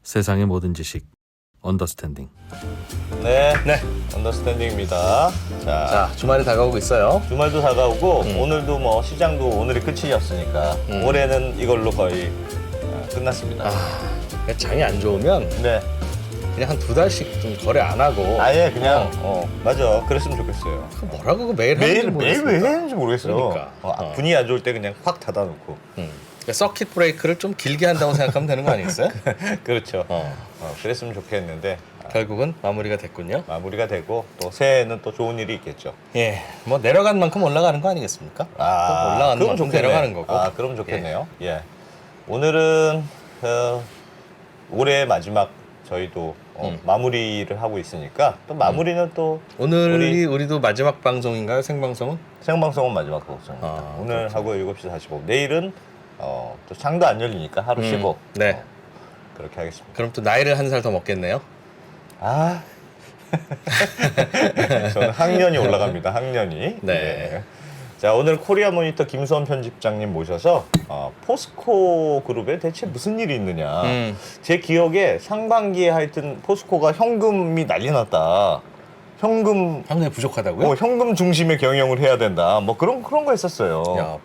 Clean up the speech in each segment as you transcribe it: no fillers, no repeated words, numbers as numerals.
세상의 모든 지식 언더스탠딩. 네, 언더스탠딩입니다. 자, 주말이 다가오고 있어요. 주말도 다가오고 오늘도 뭐 시장도 오늘이 끝이었으니까 올해는 이걸로 거의 끝났습니다. 장이 안 좋으면 네, 그냥 한 2달씩 좀 거래 안 하고 아예 그냥 맞아. 그랬으면 좋겠어요. 뭐라고 그거 매일 매일 하는지 매일 왜 모르겠습니다. 했는지 모르겠어요. 그러니까. 분위기 안 좋을 때 그냥 확 닫아놓고. 그러니까 서킷 브레이크를 좀 길게 한다고 생각하면 되는 거 아니겠어요? 그렇죠. 그랬으면 좋겠는데 결국은 마무리가 됐군요. 마무리가 되고 또 새해에는 또 좋은 일이 있겠죠. 예, 뭐 내려간 만큼 올라가는 거 아니겠습니까? 또 올라가는 그럼 만큼 좋겠네요. 내려가는 거고. 그럼 좋겠네요. 예. 오늘은 올해 마지막 저희도 마무리를 하고 있으니까 또 마무리는 또 오늘이 우리도 마지막 방송인가요? 생방송은? 생방송은 마지막 방송입니다. 오늘 하고 7시 45분. 내일은 또 장도 안 열리니까 하루 쉬고 네. 그렇게 하겠습니다. 그럼 또 나이를 한 살 더 먹겠네요. 저는 학년이 올라갑니다. 학년이. 네. 예. 자, 오늘 코리아 모니터 김수원 편집장님 모셔서 포스코 그룹에 대체 무슨 일이 있느냐. 제 기억에 상반기에 하여튼 포스코가 현금이 난리 났다. 현금이 부족하다고요? 현금 중심의 경영을 해야 된다. 뭐 그런 거 했었어요. 야,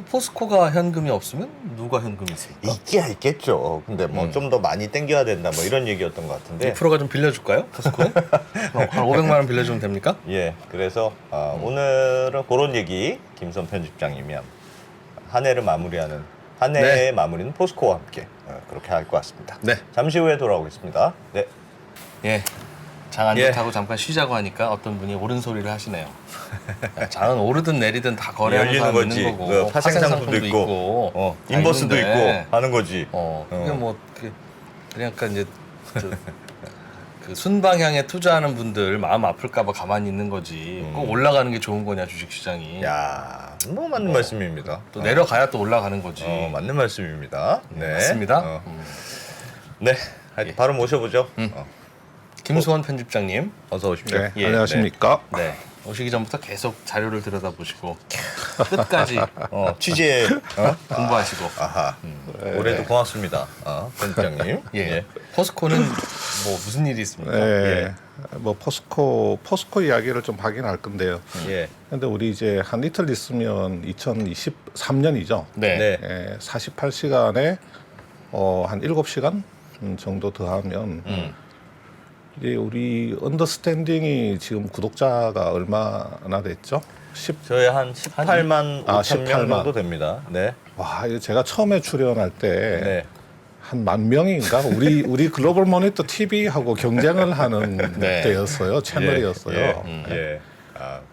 포스코가 현금이 없으면 누가 현금이 있습니까? 있기야 있겠죠. 근데 뭐 좀 더 많이 땡겨야 된다. 뭐 이런 얘기였던 것 같은데. 2%가 좀 빌려줄까요? 포스코에? 한 500만 원 빌려주면 됩니까? 예, 그래서 오늘은 그런 얘기 김선 편집장님이 한 해를 마무리하는 한 해의 마무리는 포스코와 함께 그렇게 할 것 같습니다. 네. 잠시 후에 돌아오겠습니다. 네. 예. 장 안 좋다고 잠깐 쉬자고 하니까 어떤 분이 옳은 소리를 하시네요. 야, 장은 오르든 내리든 다 거래하는 열리는 사람 거지. 있는 거고 파생상품도 있고, 다 인버스도 있는데, 있고 하는 거지. 그게 뭐 그러니까 이제 그 순방향에 투자하는 분들 마음 아플까봐 가만히 있는 거지. 꼭 올라가는 게 좋은 거냐 주식시장이. 야, 뭐 맞는 말씀입니다. 또 내려가야 또 올라가는 거지. 맞는 말씀입니다. 네. 맞습니다. 네, 하여튼 바로 모셔보죠. 김수원 편집장님. 어서 오십시오. 네, 예, 안녕하십니까. 네. 오시기 전부터 계속 자료를 들여다보시고 끝까지 취재 공부하시고. 올해도 고맙습니다, 편집장님. 예. 포스코는 뭐 무슨 일이 있습니까? 네, 뭐 포스코 이야기를 좀 하긴 할 건데요. 예. 근데 우리 이제 한 이틀 있으면 2023년이죠. 네. 48시간에 한 7시간 정도 더 하면 이제 우리 언더스탠딩이 지금 구독자가 얼마나 됐죠? 저희 한 18만 5천 명 18만. 정도 됩니다. 네. 와, 이거 제가 처음에 출연할 때 네. 한 10,000명인가 우리 글로벌 모니터 TV하고 경쟁을 하는 네. 때였어요. 채널이었어요. 예.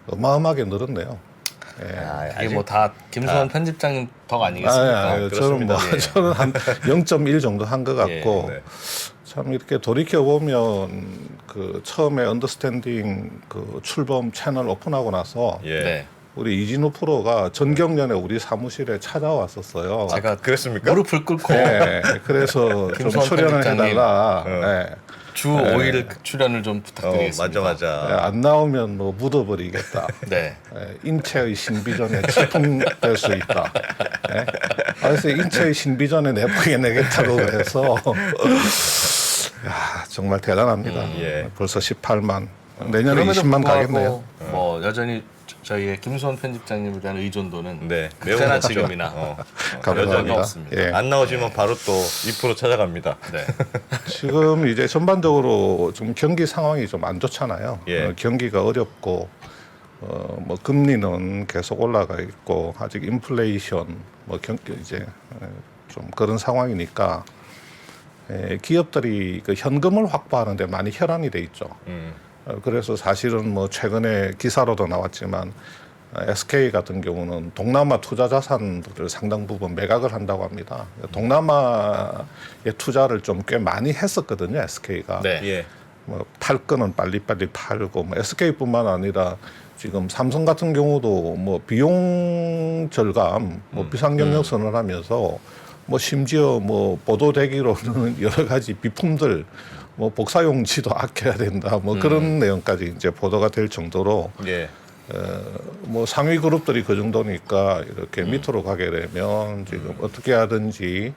어마어마하게 늘었네요. 이게 뭐 다 김수원 편집장님 덕 아니겠습니까? 저는 뭐 예. 저는 한 0.1 정도 한 것 같고 네. 참 이렇게 돌이켜 보면 그 처음에 언더스탠딩 그 출범 채널 오픈하고 나서 예. 네. 우리 이진우 프로가 전경련에 우리 사무실에 찾아왔었어요. 제가 그랬습니까? 무릎을 꿇고 네, 그래서 좀 김수원 출연을 편집장님. 해달라. 네. 주 5일 출연을 좀 부탁드리겠습니다. 맞아. 안 나오면 뭐 묻어버리겠다. 네. 인체의 신비전에 치풍될 수 있다. 네? 그래서 인체의 신비전에 내보내겠다고 그래서 야, 정말 대단합니다. 예. 벌써 18만. 내년에 그럼에도 20만 불구하고 가겠네요. 뭐 여전히 저희의 김수원 편집장님에 대한 의존도는 네. 매우 그때나 높죠. 지금이나 감사합니다. 여전히 없습니다. 예. 안 나오시면 바로 또 2% 찾아갑니다. 네. 지금 이제 전반적으로 좀 경기 상황이 좀 안 좋잖아요. 예. 경기가 어렵고 뭐 금리는 계속 올라가 있고 아직 인플레이션 뭐 이제 좀 그런 상황이니까 기업들이 그 현금을 확보하는데 많이 혈안이 돼 있죠. 그래서 사실은 뭐 최근에 기사로도 나왔지만 SK 같은 경우는 동남아 투자 자산들을 상당 부분 매각을 한다고 합니다. 동남아의 투자를 좀 꽤 많이 했었거든요, SK가. 네. 예. 뭐 팔 거는 빨리빨리 팔고 뭐 SK뿐만 아니라 지금 삼성 같은 경우도 뭐 비용 절감, 뭐 비상경영선을 하면서 뭐 심지어 뭐 보도되기로는 여러 가지 비품들 뭐 복사용지도 아껴야 된다 뭐 그런 내용까지 이제 보도가 될 정도로 예. 뭐 상위 그룹들이 그 정도니까 이렇게 밑으로 가게 되면 지금 어떻게 하든지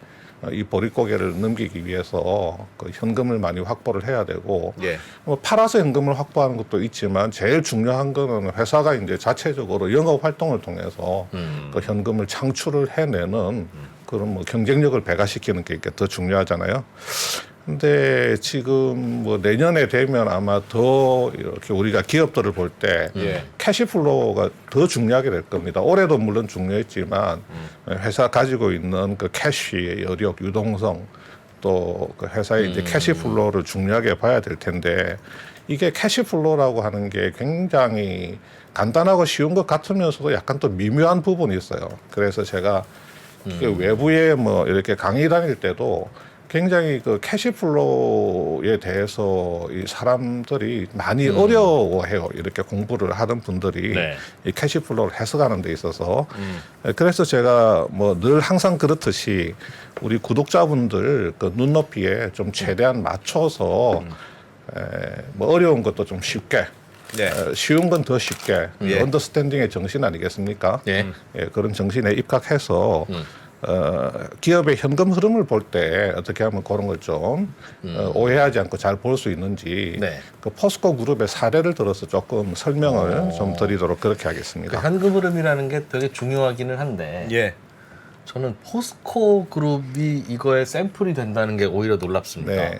이 보릿고개를 넘기기 위해서 그 현금을 많이 확보를 해야 되고 예. 뭐 팔아서 현금을 확보하는 것도 있지만 제일 중요한 거는 회사가 이제 자체적으로 영업 활동을 통해서 그 현금을 창출을 해내는 그런 뭐 경쟁력을 배가시키는 게 더 중요하잖아요. 근데 지금 뭐 내년에 되면 아마 더 이렇게 우리가 기업들을 볼 때 예. 캐시플로우가 더 중요하게 될 겁니다. 올해도 물론 중요했지만 회사 가지고 있는 그 캐시의 여력, 유동성 또 그 회사의 이제 캐시플로우를 중요하게 봐야 될 텐데 이게 캐시플로우라고 하는 게 굉장히 간단하고 쉬운 것 같으면서도 약간 또 미묘한 부분이 있어요. 그래서 제가 그 외부에 뭐 이렇게 강의 다닐 때도 굉장히 그 캐시플로우에 대해서 이 사람들이 많이 어려워해요. 이렇게 공부를 하던 분들이 네. 이 캐시플로우를 해석하는 데 있어서 그래서 제가 뭐 늘 항상 그렇듯이 우리 구독자분들 그 눈높이에 좀 최대한 맞춰서 뭐 어려운 것도 좀 쉽게 네. 쉬운 건 더 쉽게 예. 언더스탠딩의 정신 아니겠습니까? 예. 그런 정신에 입각해서 기업의 현금 흐름을 볼 때 어떻게 하면 그런 걸 좀 오해하지 않고 잘 볼 수 있는지 네. 그 포스코 그룹의 사례를 들어서 조금 설명을 좀 드리도록 그렇게 그 하겠습니다. 현금 흐름이라는 게 되게 중요하기는 한데 예. 저는 포스코 그룹이 이거의 샘플이 된다는 게 오히려 놀랍습니다. 네.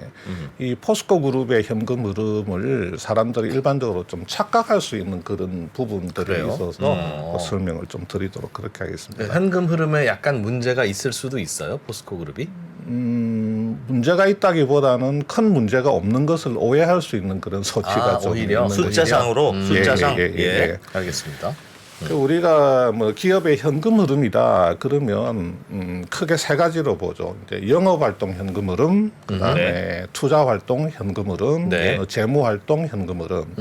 이 포스코 그룹의 현금 흐름을 사람들이 일반적으로 좀 착각할 수 있는 그런 부분들이 그래요? 있어서 그 설명을 좀 드리도록 그렇게 하겠습니다. 현금 흐름에 약간 문제가 있을 수도 있어요, 포스코 그룹이? 문제가 있다기보다는 큰 문제가 없는 것을 오해할 수 있는 그런 소지가 좀 오히려? 있는 숫자상으로 숫자상. 예. 알겠습니다. 그 우리가 뭐 기업의 현금 흐름이다 그러면 크게 세 가지로 보죠. 이제 영업 활동 현금 흐름, 그다음에 투자 활동 현금 흐름, 네. 재무 활동 현금 흐름.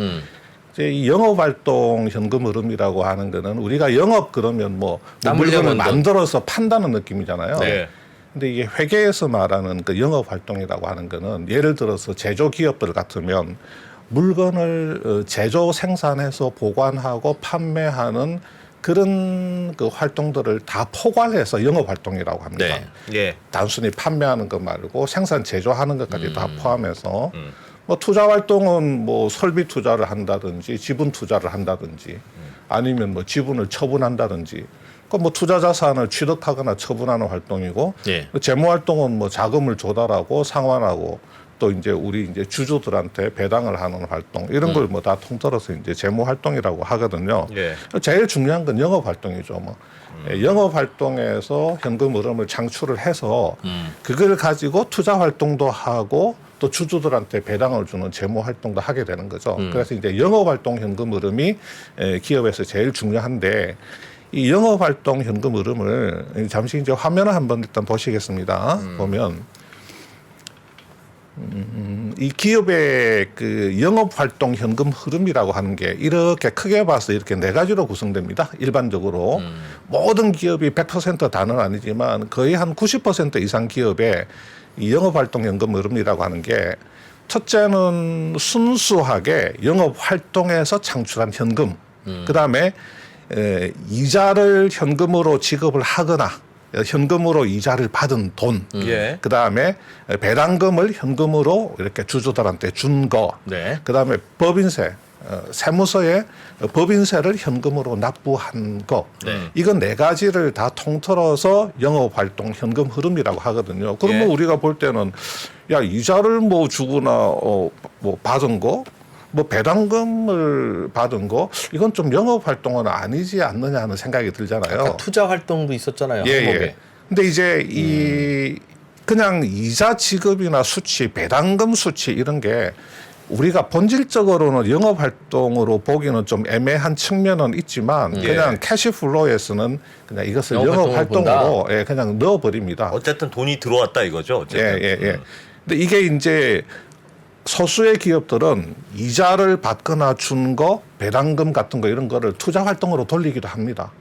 이제 이 영업 활동 현금 흐름이라고 하는 거는 우리가 영업 그러면 뭐 물건을 돈. 만들어서 판다는 느낌이잖아요. 네. 근데 이게 회계에서 말하는 그 영업 활동이라고 하는 거는 예를 들어서 제조 기업들 같으면 물건을 제조 생산해서 보관하고 판매하는 그런 그 활동들을 다 포괄해서 영업 활동이라고 합니다. 네. 예. 단순히 판매하는 것 말고 생산 제조하는 것까지 다 포함해서 뭐 투자 활동은 뭐 설비 투자를 한다든지 지분 투자를 한다든지 아니면 뭐 지분을 처분한다든지 그 뭐 투자 자산을 취득하거나 처분하는 활동이고 예. 재무 활동은 뭐 자금을 조달하고 상환하고 또 이제 우리 이제 주주들한테 배당을 하는 활동 이런 걸 뭐 다 통틀어서 이제 재무 활동이라고 하거든요. 예. 제일 중요한 건 영업 활동이죠. 뭐 영업 활동에서 현금 흐름을 창출을 해서 그걸 가지고 투자 활동도 하고 또 주주들한테 배당을 주는 재무 활동도 하게 되는 거죠. 그래서 이제 영업 활동 현금 흐름이 기업에서 제일 중요한데 이 영업 활동 현금 흐름을 잠시 이제 화면을 한번 일단 보시겠습니다. 보면 이 기업의 그 영업 활동 현금 흐름이라고 하는 게 이렇게 크게 봐서 이렇게 네 가지로 구성됩니다. 일반적으로 모든 기업이 100% 다는 아니지만 거의 한 90% 이상 기업의 이 영업 활동 현금 흐름이라고 하는 게 첫째는 순수하게 영업 활동에서 창출한 현금, 그다음에 이자를 현금으로 지급을 하거나 현금으로 이자를 받은 돈, 예. 그 다음에 배당금을 현금으로 이렇게 주주들한테 준 거, 네. 그 다음에 법인세, 세무서에 법인세를 현금으로 납부한 거, 이건 네 가지를 다 통틀어서 영업활동 현금 흐름이라고 하거든요. 그러면 예. 우리가 볼 때는 야 이자를 뭐 주거나 뭐 받은 거, 뭐 배당금을 받은 거 이건 좀 영업 활동은 아니지 않느냐 하는 생각이 들잖아요. 아까 투자 활동도 있었잖아요. 예, 항목에. 예. 근데 이제 이 그냥 이자 지급이나 수치, 배당금 수치 이런 게 우리가 본질적으로는 영업 활동으로 보기는 좀 애매한 측면은 있지만 그냥 캐시플로우에서는 그냥 이것을 영업 활동으로 예, 그냥 넣어 버립니다. 어쨌든 돈이 들어왔다 이거죠. 어쨌든. 예. 근데 이게 이제 소수의 기업들은 이자를 받거나 준 거, 배당금 같은 거 이런 거를 투자 활동으로 돌리기도 합니다.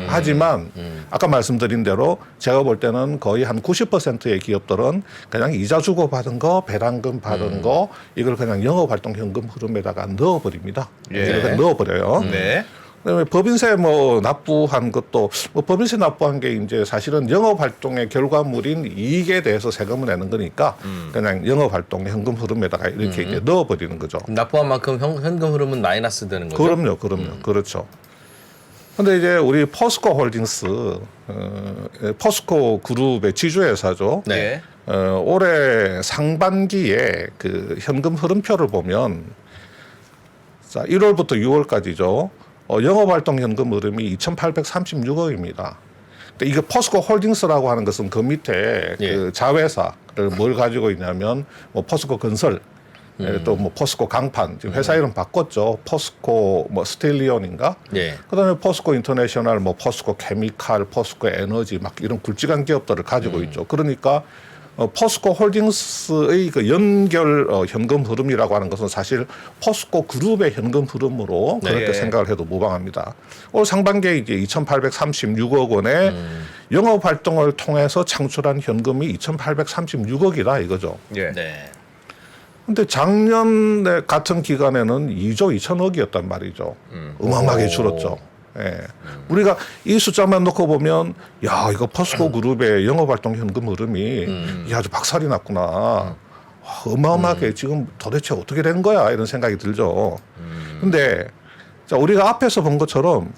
하지만 아까 말씀드린 대로 제가 볼 때는 거의 한 90%의 기업들은 그냥 이자 주고 받은 거, 배당금 받은 거 이걸 그냥 영업 활동 현금 흐름에다가 넣어 버립니다. 예. 이렇게 넣어 버려요. 네. 그다음에 법인세 뭐 납부한 것도 뭐 법인세 납부한 게 이제 사실은 영업 활동의 결과물인 이익에 대해서 세금을 내는 거니까 그냥 영업 활동의 현금 흐름에다가 이렇게 이제 넣어버리는 거죠. 납부한 만큼 현금 흐름은 마이너스 되는 거죠. 그럼요. 그렇죠. 근데 이제 우리 포스코 홀딩스, 포스코 그룹의 지주회사죠. 네. 올해 상반기에 그 현금 흐름표를 보면 자, 1월부터 6월까지죠. 영업활동 현금 흐름이 2,836억입니다. 근데 이게 포스코 홀딩스라고 하는 것은 그 밑에 예. 그 자회사를 뭘 가지고 있냐면 뭐 포스코 건설, 또 뭐 포스코 강판, 지금 회사 이름 바꿨죠. 포스코 뭐 스텔리온인가? 예. 그다음에 포스코 인터내셔널, 뭐 포스코 케미칼, 포스코 에너지 막 이런 굵직한 기업들을 가지고 있죠. 그러니까 포스코 홀딩스의 그 연결 현금 흐름이라고 하는 것은 사실 포스코 그룹의 현금 흐름으로 그렇게 네. 생각을 해도 무방합니다. 올 상반기에 이제 2,836억 원의 영업 활동을 통해서 창출한 현금이 2,836억이다 이거죠. 예. 네. 근데 작년에 같은 기간에는 2조 2천억이었단 말이죠. 어마어마하게 줄었죠. 예. 우리가 이 숫자만 놓고 보면 야 이거 포스코 그룹의 영업활동 현금 흐름이 야 아주 박살이 났구나. 와, 어마어마하게 지금 도대체 어떻게 된 거야 이런 생각이 들죠. 근데 자, 우리가 앞에서 본 것처럼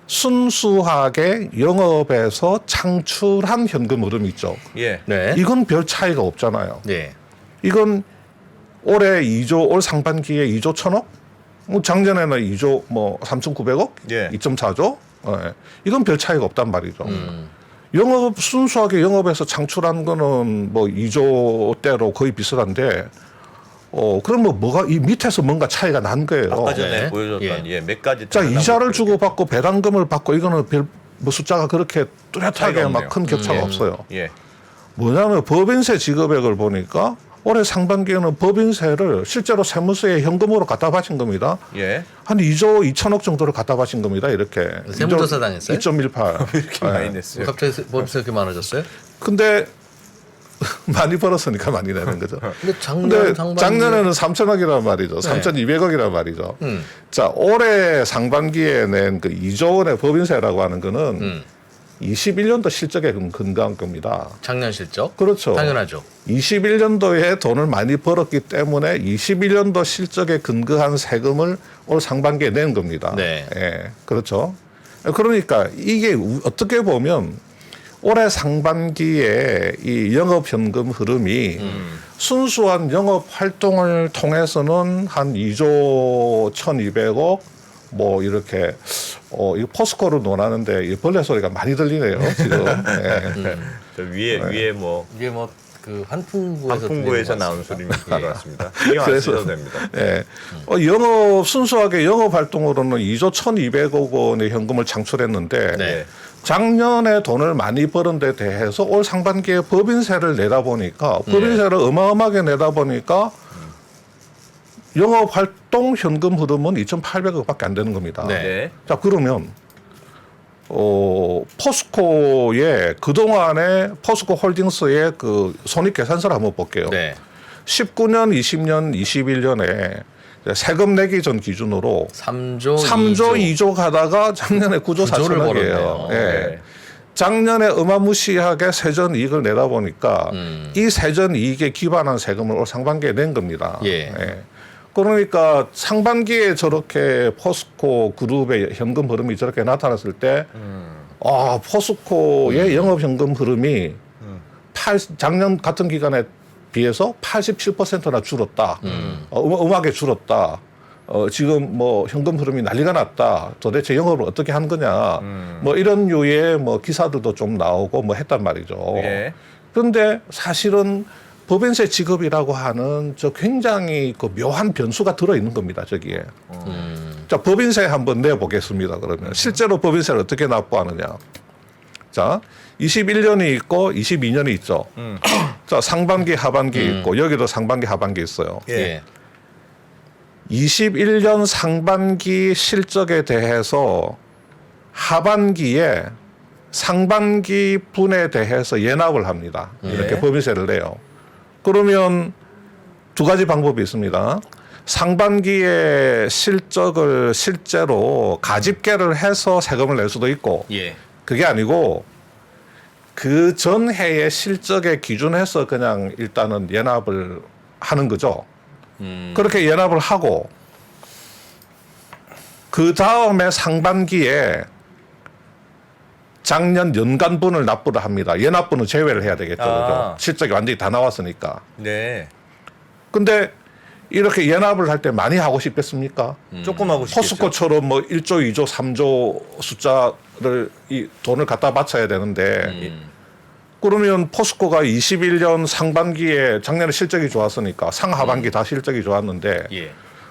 순수하게 영업에서 창출한 현금 흐름이 있죠. 예. 네. 이건 별 차이가 없잖아요. 네. 이건 올해 2조 올 상반기에 2조 1천억? 뭐 작년에는 2조 뭐 3,900억? 예. 2.4조? 예. 이건 별 차이가 없단 말이죠. 영업 순수하게 영업에서 창출한 거는 뭐 2조대로 거의 비슷한데 그럼 뭐가 이 밑에서 뭔가 차이가 난 거예요. 아까 전에 네. 보여줬던 예. 몇 가지 자, 다른 이자를 것들이 주고 받고 배당금을 받고 이거는 별 뭐 숫자가 그렇게 뚜렷하게 차이가 막 큰 격차가 예. 없어요. 예. 뭐냐면 법인세 지급액을 보니까 올해 상반기에는 법인세를 실제로 세무서에 현금으로 갖다 바친 겁니다. 예. 한 2조 2천억 정도를 갖다 바친 겁니다. 이렇게. 세무조사 당했어요? 2.18. 이렇게 많이 냈어요. 갑자기 법인세 이렇게 많아졌어요? 근데 많이 벌었으니까 많이 내는 거죠. 근데 근데 작년에는 3천억이란 말이죠. 네. 3,200억이란 말이죠. 자, 올해 상반기에 낸 그 2조 원의 법인세라고 하는 거는 21년도 실적에 근거한 겁니다. 작년 실적? 그렇죠. 당연하죠. 21년도에 돈을 많이 벌었기 때문에 21년도 실적에 근거한 세금을 올 상반기에 낸 겁니다. 네. 예, 그렇죠. 그러니까 이게 어떻게 보면 올해 상반기에 이 영업 현금 흐름이 순수한 영업 활동을 통해서는 한 2조 1,200억 뭐 이렇게 이 포스코를 논하는데 이 벌레 소리가 많이 들리네요 지금. 예. 저 위에 뭐 이게 뭐 그 한풍구에서 한풍구에서 나온 소리인 줄 알았습니다. 신경 안 쓰셔도 됩니다. 예. 영업 순수하게 영업 활동으로는 2조 1,200억 원의 현금을 창출했는데 네. 작년에 돈을 많이 버는 데 대해서 올 상반기에 법인세를 내다 보니까 법인세를 어마어마하게 내다 보니까 영업 활동 현금 흐름은 2,800억밖에 안 되는 겁니다. 네. 네. 자, 그러면 포스코의 그동안에 포스코 홀딩스의 그 손익 계산서를 한번 볼게요. 네. 19년, 20년, 21년에 세금 내기 전 기준으로 3조 2조 가다가 작년에 9조 9조를 4천억이에요. 벌었네요. 예. 네. 작년에 어마무시하게 세전 이익을 내다 보니까 이 세전 이익에 기반한 세금을 올 상반기에 낸 겁니다. 예. 그러니까 상반기에 저렇게 포스코 그룹의 현금 흐름이 저렇게 나타났을 때, 포스코의 영업 현금 흐름이 작년 같은 기간에 비해서 87%나 줄었다. 음하게 줄었다. 지금 뭐 현금 흐름이 난리가 났다. 도대체 영업을 어떻게 한 거냐. 뭐 이런 류의 뭐 기사들도 좀 나오고 뭐 했단 말이죠. 예. 그런데 사실은 법인세 지급이라고 하는 저 굉장히 그 묘한 변수가 들어있는 겁니다. 저기에. 자, 법인세 한번 내보겠습니다. 그러면 실제로 법인세를 어떻게 납부하느냐. 자, 21년이 있고 22년이 있죠. 자, 상반기, 하반기 있고 여기도 상반기, 하반기 있어요. 예. 21년 상반기 실적에 대해서 하반기에 상반기 분에 대해서 예납을 합니다. 이렇게 예. 법인세를 내요. 그러면 두 가지 방법이 있습니다. 상반기에 실적을 실제로 가집계를 해서 세금을 낼 수도 있고 예. 그게 아니고 그 전 해의 실적에 기준해서 그냥 일단은 연합을 하는 거죠. 그렇게 연합을 하고 그 다음에 상반기에 작년 연간분을 납부를 합니다. 연합분은 제외를 해야 되겠죠. 그죠? 실적이 완전히 다 나왔으니까. 네. 근데 이렇게 연합을 할 때 많이 하고 싶겠습니까? 조금 하고 싶겠죠. 포스코처럼 뭐 1조, 2조, 3조 숫자를 이 돈을 갖다 바쳐야 되는데 그러면 포스코가 21년 상반기에 작년에 실적이 좋았으니까 상하반기 다 실적이 좋았는데 예.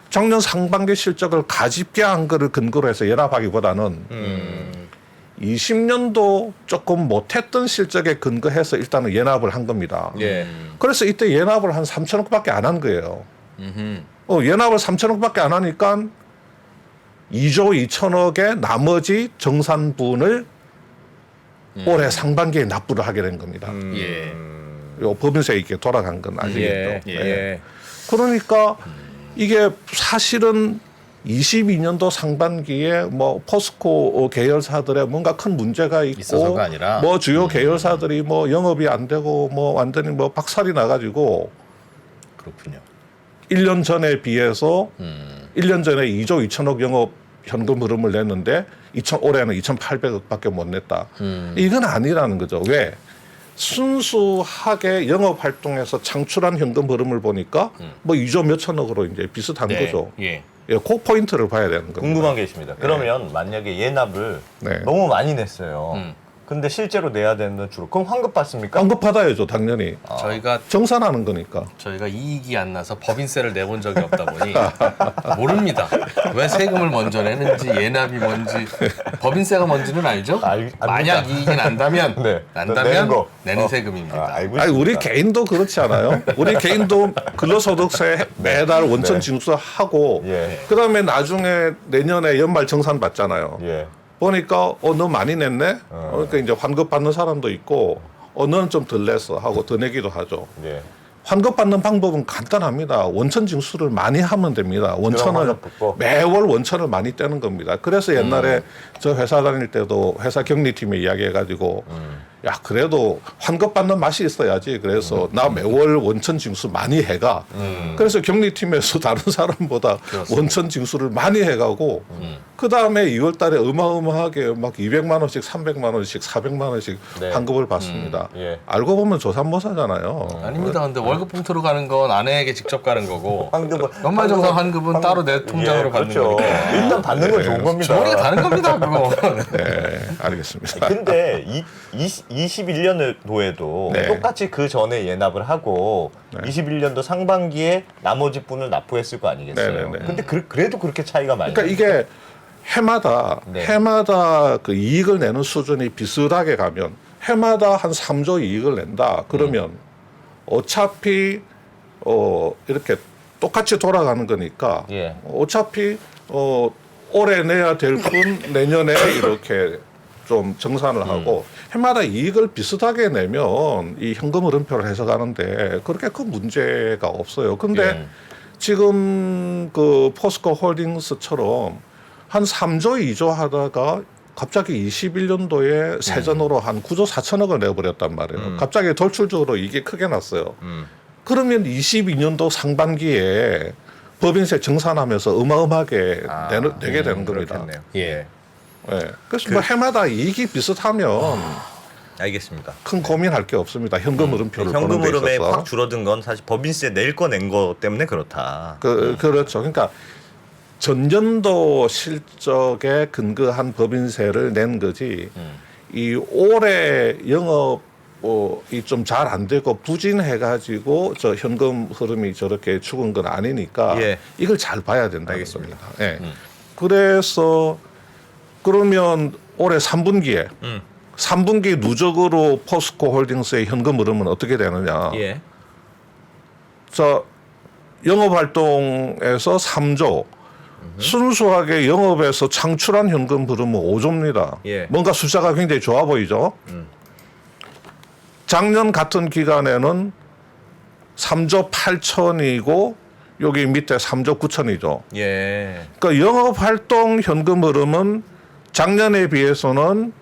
작년 상반기 실적을 가집게한 거를 근거로 해서 연합하기보다는 20년도 조금 못했던 실적에 근거해서 일단은 연합을 한 겁니다. 예. 그래서 이때 연합을 한 3천억밖에 안 한 거예요. 연합을 3천억밖에 안 하니까 2조 2천억의 나머지 정산분을 올해 상반기에 납부를 하게 된 겁니다. 예. 요 법인세 이렇게 돌아간 건 아시겠죠? 예. 예. 그러니까 이게 사실은 22년도 상반기에 뭐 포스코 계열사들의 뭔가 큰 문제가 있고 있어서가 아니라 뭐 주요 계열사들이 뭐 영업이 안 되고 뭐 완전히 뭐 박살이 나가지고 그렇군요. 1년 전에 비해서 1년 전에 2조 2천억 영업 현금 흐름을 냈는데 올해는 2,800억밖에 못 냈다. 이건 아니라는 거죠. 왜? 순수하게 영업 활동에서 창출한 현금 흐름을 보니까 뭐 2조 몇 천억으로 이제 비슷한 네. 거죠. 예. 예, 그 포인트를 봐야 되는 겁니다. 궁금한 게 있습니다. 그러면 만약에 예납을 네. 너무 많이 냈어요. 근데 실제로 내야 되는 건 주로 그럼 환급 받습니까? 환급 받아야죠, 당연히. 저희가 정산하는 거니까. 이익이 안 나서 법인세를 내본 적이 없다 보니 모릅니다. 왜 세금을 먼저 내는지 예납이 뭔지 법인세가 뭔지는 알죠? 압니다. 만약 이익이 난다면 네. 난다면 거. 내는 세금입니다. 알고 아니, 우리 있습니다. 개인도 그렇지 않아요? 우리 개인도 근로소득세 매달 원천 징수하고 예. 그다음에 나중에 내년에 연말 정산 받잖아요. 예. 보니까 너 많이 냈네. 그러니까 이제 환급 받는 사람도 있고 너는 좀 덜 냈어 하고 더 내기도 하죠. 예. 환급 받는 방법은 간단합니다. 원천 징수를 많이 하면 됩니다. 원천을 환급 받고. 매월 원천을 많이 떼는 겁니다. 그래서 옛날에 저 회사 다닐 때도 회사 격리팀에 이야기해가지고 야 그래도 환급 받는 맛이 있어야지. 그래서 나 매월 원천 징수 많이 해가. 그래서 격리팀에서 다른 사람보다 원천 징수를 많이 해가고 그 다음에 2월달에 어마어마하게 막 200만 원씩, 300만 원씩, 400만 원씩 네. 환급을 받습니다. 예. 알고 보면 조삼모사잖아요. 아닙니다. 근데 월급 봉투로 가는 건 아내에게 직접 가는 거고 환급은 연말정산 환급은 따로 내 통장으로 받는 그렇죠. 거니까 일단 받는 건 좋은 겁니다. 머리가 다른 겁니다. 그거. 네, 알겠습니다. 근데 21년도에도 네. 똑같이 그 전에 예납을 하고 네. 21년도 상반기에 나머지 분을 납부했을 거 아니겠어요? 네네네. 근데 그래도 그렇게 차이가 많이 그러니까 이게 해마다 네. 그 이익을 내는 수준이 비슷하게 가면 해마다 한 3조 이익을 낸다. 그러면 어차피 이렇게 똑같이 돌아가는 거니까 예. 어차피 올해 내야 될 분 내년에 이렇게 좀 정산을 하고 해마다 이익을 비슷하게 내면 이 현금 흐름표를 해석하는데 그렇게 큰 문제가 없어요. 근데 예. 지금 그 포스코 홀딩스처럼 한 3조, 2조 하다가 갑자기 21년도에 세전으로 한 9조 4천억을 내버렸단 말이에요. 갑자기 돌출적으로 이게 크게 났어요. 그러면 22년도 상반기에 법인세 정산하면서 어마어마하게 내게 되는 겁니다. 그렇겠네요. 예. 예. 그래서 뭐 해마다 이익이 비슷하면 알겠습니다. 큰 고민할 게 없습니다. 현금 흐름표를 보는 현금 데 흐름에 있어서. 확 줄어든 건 사실 법인세 낼 거 낸 거 때문에 그렇다. 그렇죠. 그러니까 전년도 실적에 근거한 법인세를 낸 거지. 이 올해 영업이 좀 잘 안 되고 부진해가지고 저 현금 흐름이 저렇게 죽은 건 아니니까 예. 이걸 잘 봐야 된다는 알겠습니다. 겁니다. 예. 그래서 그러면 올해 3분기에 3분기 누적으로 포스코 홀딩스의 현금 흐름은 어떻게 되느냐? 예. 자, 영업 활동에서 3조. 순수하게 영업에서 창출한 현금 흐름은 5조입니다. 예. 뭔가 숫자가 굉장히 좋아 보이죠? 작년 같은 기간에는 3조 8천이고 여기 밑에 3조 9천이죠. 예. 그러니까 영업활동 현금 흐름은 작년에 비해서는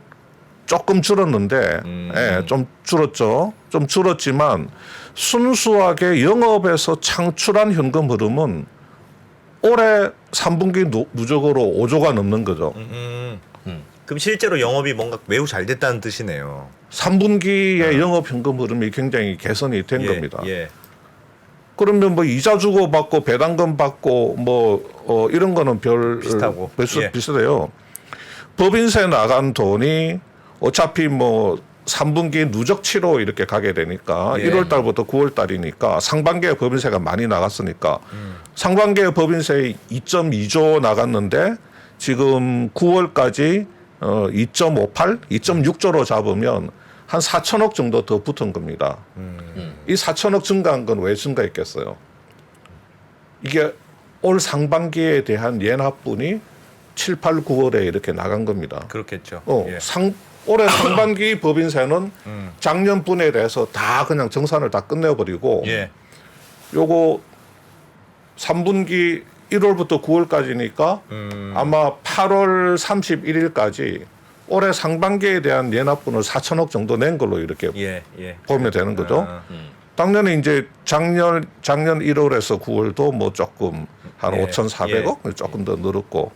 조금 줄었는데, 예, 좀 줄었죠. 좀 줄었지만 순수하게 영업에서 창출한 현금 흐름은 올해 3분기 누적으로 5조가 넘는 거죠. 그럼 실제로 영업이 뭔가 매우 잘 됐다는 뜻이네요. 3분기에 영업 현금 흐름이 굉장히 개선이 된 예, 겁니다. 예. 그러면 뭐 이자 주고 받고 배당금 받고 뭐 이런 거는 비슷하고. 예. 비슷해요. 법인세 나간 돈이 어차피 뭐 3분기 누적치로 이렇게 가게 되니까 예. 1월 달부터 9월 달이니까 상반기에 법인세가 많이 나갔으니까 상반기에 법인세 2.2조 나갔는데 지금 9월까지 2.58, 2.6조로 잡으면 한 4천억 정도 더 붙은 겁니다. 이 4천억 증가한 건 왜 증가했겠어요? 이게 올 상반기에 대한 예납분이 7, 8, 9월에 이렇게 나간 겁니다. 그렇겠죠. 예. 올해 상반기 법인세는 작년 분에 대해서 다 그냥 정산을 다 끝내버리고 예. 요거 3분기 1월부터 9월까지니까 아마 8월 31일까지 올해 상반기에 대한 예납분을 4천억 정도 낸 걸로 이렇게 예. 예. 보면 되는 거죠. 당연히 이제 작년 1월에서 9월도 뭐 조금 한 예, 5,400억 조금 더 늘었고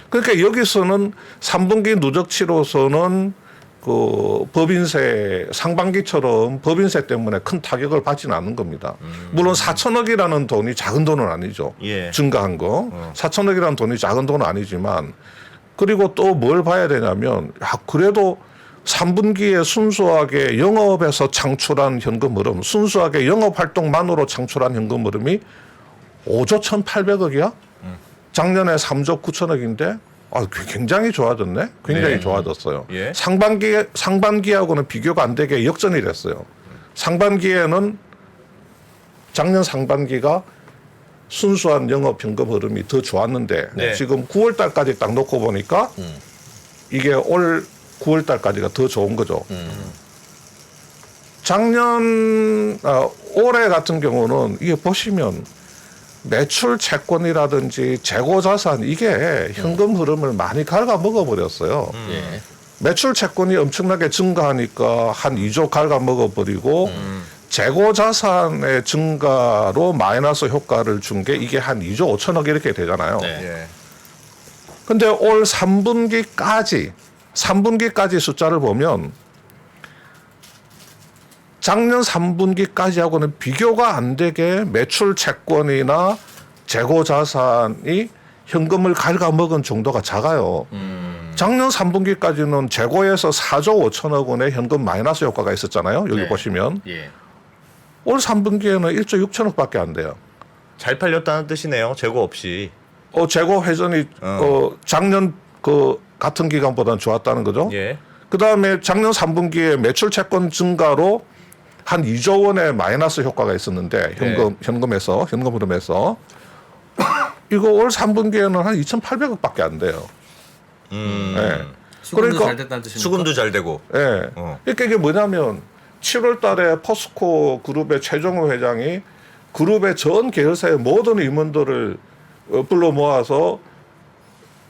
그러니까 여기서는 3분기 누적치로서는 그 법인세 상반기처럼 법인세 때문에 큰 타격을 받지는 않는 겁니다. 물론 4천억이라는 돈이 작은 돈은 아니죠. 예. 증가한 거 4천억이라는 돈이 작은 돈은 아니지만 그리고 또 뭘 봐야 되냐면 그래도 3분기에 순수하게 영업에서 창출한 현금 흐름, 순수하게 영업 활동만으로 창출한 현금 흐름이 5조 1,800억이야? 작년에 3조 9천억인데 굉장히 좋아졌네. 굉장히 네. 좋아졌어요. 예. 상반기하고는 비교가 안 되게 역전이 됐어요. 상반기에는 작년 상반기가 순수한 영업 현금 흐름이 더 좋았는데 네. 지금 9월 달까지 딱 놓고 보니까 이게 올 9월 달까지가 더 좋은 거죠. 올해 같은 경우는 이게 보시면 매출 채권이라든지 재고 자산 이게 현금 흐름을 많이 갉아먹어 버렸어요. 예. 매출 채권이 엄청나게 증가하니까 한 2조 갉아먹어 버리고 재고 자산의 증가로 마이너스 효과를 준 게 이게 한 2조 5천억 이렇게 되잖아요. 네. 예. 근데 올 3분기까지 숫자를 보면 작년 3분기까지하고는 비교가 안 되게 매출 채권이나 재고 자산이 현금을 갉아먹은 정도가 작아요. 작년 3분기까지는 재고에서 4조 5천억 원의 현금 마이너스 효과가 있었잖아요. 여기 네. 보시면 예. 올 3분기에는 1조 6천억밖에 안 돼요. 잘 팔렸다는 뜻이네요. 재고 없이. 재고 회전이 작년 그 같은 기간보다는 좋았다는 거죠. 예. 그다음에 작년 3분기에 매출 채권 증가로 한 2조 원의 마이너스 효과가 있었는데 현금 흐름에서 이거 올 3분기에는 한 2,800억밖에 안 돼요. 네. 수금도 그러니까 잘 됐다는 뜻입니까? 수금도 잘 되고. 예. 그러니까 이게 뭐냐면 7월 달에 포스코 그룹의 최종호 회장이 그룹의 전 계열사의 모든 임원들을 불러 모아서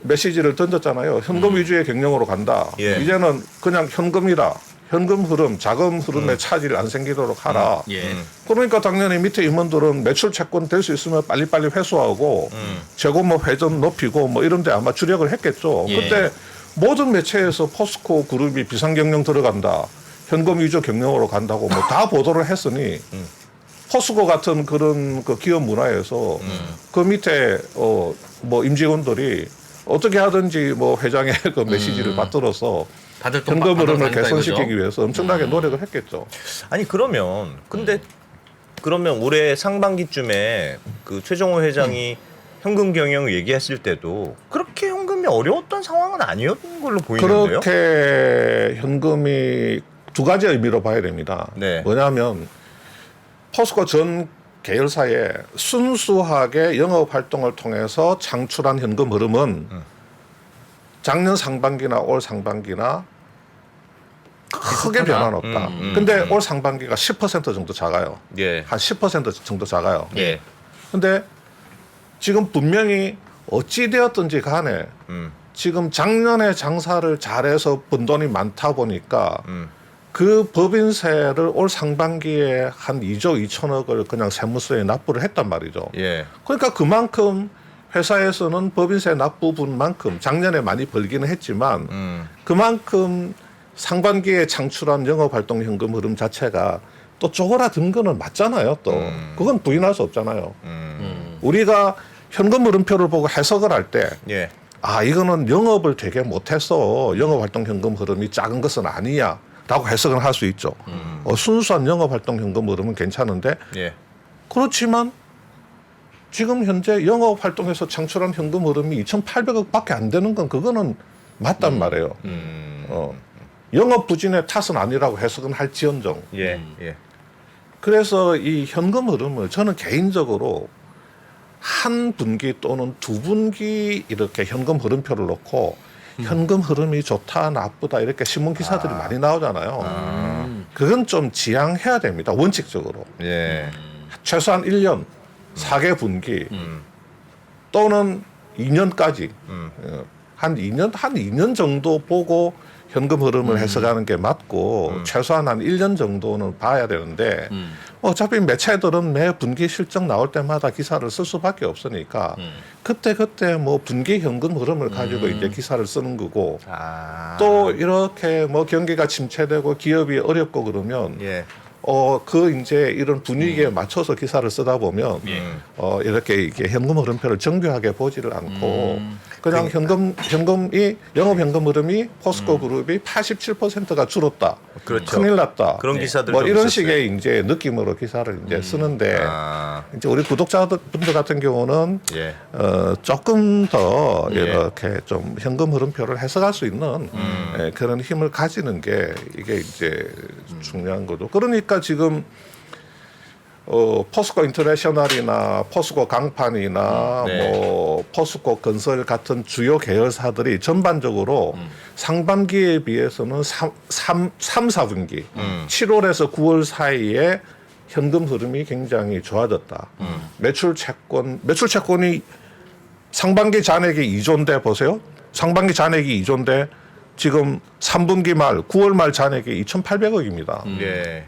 메시지를 던졌잖아요. 현금 위주의 경영으로 간다. 예. 이제는 그냥 현금이라 현금 흐름, 자금 흐름에 차질이 안 생기도록 하라. 예. 그러니까 당연히 밑에 임원들은 매출 채권 될 수 있으면 빨리빨리 회수하고 재고 뭐 회전 높이고 뭐 이런 데 아마 주력을 했겠죠. 예. 그때 모든 매체에서 포스코 그룹이 비상경영 들어간다. 현금 위주 경영으로 간다고 뭐 다 보도를 했으니 포스코 같은 그런 그 기업 문화에서 그 밑에 뭐 임직원들이 어떻게 하든지 뭐 회장의 그 메시지를 받들어서 다들 또 현금 흐름을 받아다니까 개선시키기 이거죠? 위해서 엄청나게 노력을 했겠죠. 아니 그러면 그러면 올해 상반기쯤에 그 최종호 회장이 현금 경영을 얘기했을 때도 그렇게 현금이 어려웠던 상황은 아니었던 걸로 보이는데요. 그렇게 현금이 두 가지 의미로 봐야 됩니다. 네. 뭐냐면 포스코 전 계열사에 순수하게 영업 활동을 통해서 창출한 현금 흐름은 작년 상반기나 올 상반기나 크게 변화는 없다. 근데 올 상반기가 10% 정도 작아요. 예. 한 10% 정도 작아요. 예. 근데 지금 분명히 어찌되었든지 간에 지금 작년에 장사를 잘해서 번 돈이 많다 보니까 그 법인세를 올 상반기에 한 2조 2천억을 그냥 세무서에 납부를 했단 말이죠. 예. 그러니까 그만큼 회사에서는 법인세 납부분만큼 작년에 많이 벌기는 했지만 그만큼 상반기에 창출한 영업활동 현금 흐름 자체가 또 쪼그라든 거는 맞잖아요. 또 그건 부인할 수 없잖아요. 우리가 현금 흐름표를 보고 해석을 할 때 예. 아 이거는 영업을 되게 못해서 영업활동 현금 흐름이 작은 것은 아니야 라고 해석을 할 수 있죠. 순수한 영업활동 현금 흐름은 괜찮은데 예. 그렇지만 지금 현재 영업활동에서 창출한 현금 흐름이 2,800억 밖에 안 되는 건 그거는 맞단 말이에요. 영업 부진의 탓은 아니라고 해석은 할지언정. 예. 예. 그래서 이 현금 흐름을 저는 개인적으로 한 분기 또는 두 분기 이렇게 현금 흐름표를 놓고 현금 흐름이 좋다 나쁘다 이렇게 신문 기사들이 많이 나오잖아요. 그건 좀 지양해야 됩니다. 원칙적으로. 예. 최소한 1년 4개 분기 또는 2년까지 한 2년 정도 보고 현금 흐름을 해석하는 게 맞고 최소한 한 1년 정도는 봐야 되는데 어차피 매체들은 매 분기 실적 나올 때마다 기사를 쓸 수밖에 없으니까 그때 뭐 분기 현금 흐름을 가지고 이제 기사를 쓰는 거고 아. 또 이렇게 뭐 경기가 침체되고 기업이 어렵고 그러면 예. 그 이제 이런 분위기에 맞춰서 기사를 쓰다 보면 이렇게 현금 흐름표를 정교하게 보지를 않고 그냥 현금이 영업 현금 흐름이 포스코 그룹이 87%가 줄었다. 그렇죠. 큰일 났다. 그런 기사들 뭐 좀 이런 있었어요. 식의 이제 느낌으로 기사를 이제 쓰는데 아. 이제 우리 구독자분들 같은 경우는 예. 조금 더 예. 이렇게 좀 현금 흐름표를 해석할 수 있는 그런 힘을 가지는 게 이게 이제 중요한 거죠. 그러니까 지금 포스코 인터내셔널이나 포스코 강판이나 네. 뭐 포스코 건설 같은 주요 계열사들이 전반적으로 상반기에 비해서는 3, 4분기 7월에서 9월 사이에 현금 흐름이 굉장히 좋아졌다. 매출 채권이 상반기 잔액이 2조인데 보세요. 상반기 잔액이 2조인데 지금 3분기 말 9월 말 잔액이 2,800억입니다. 예.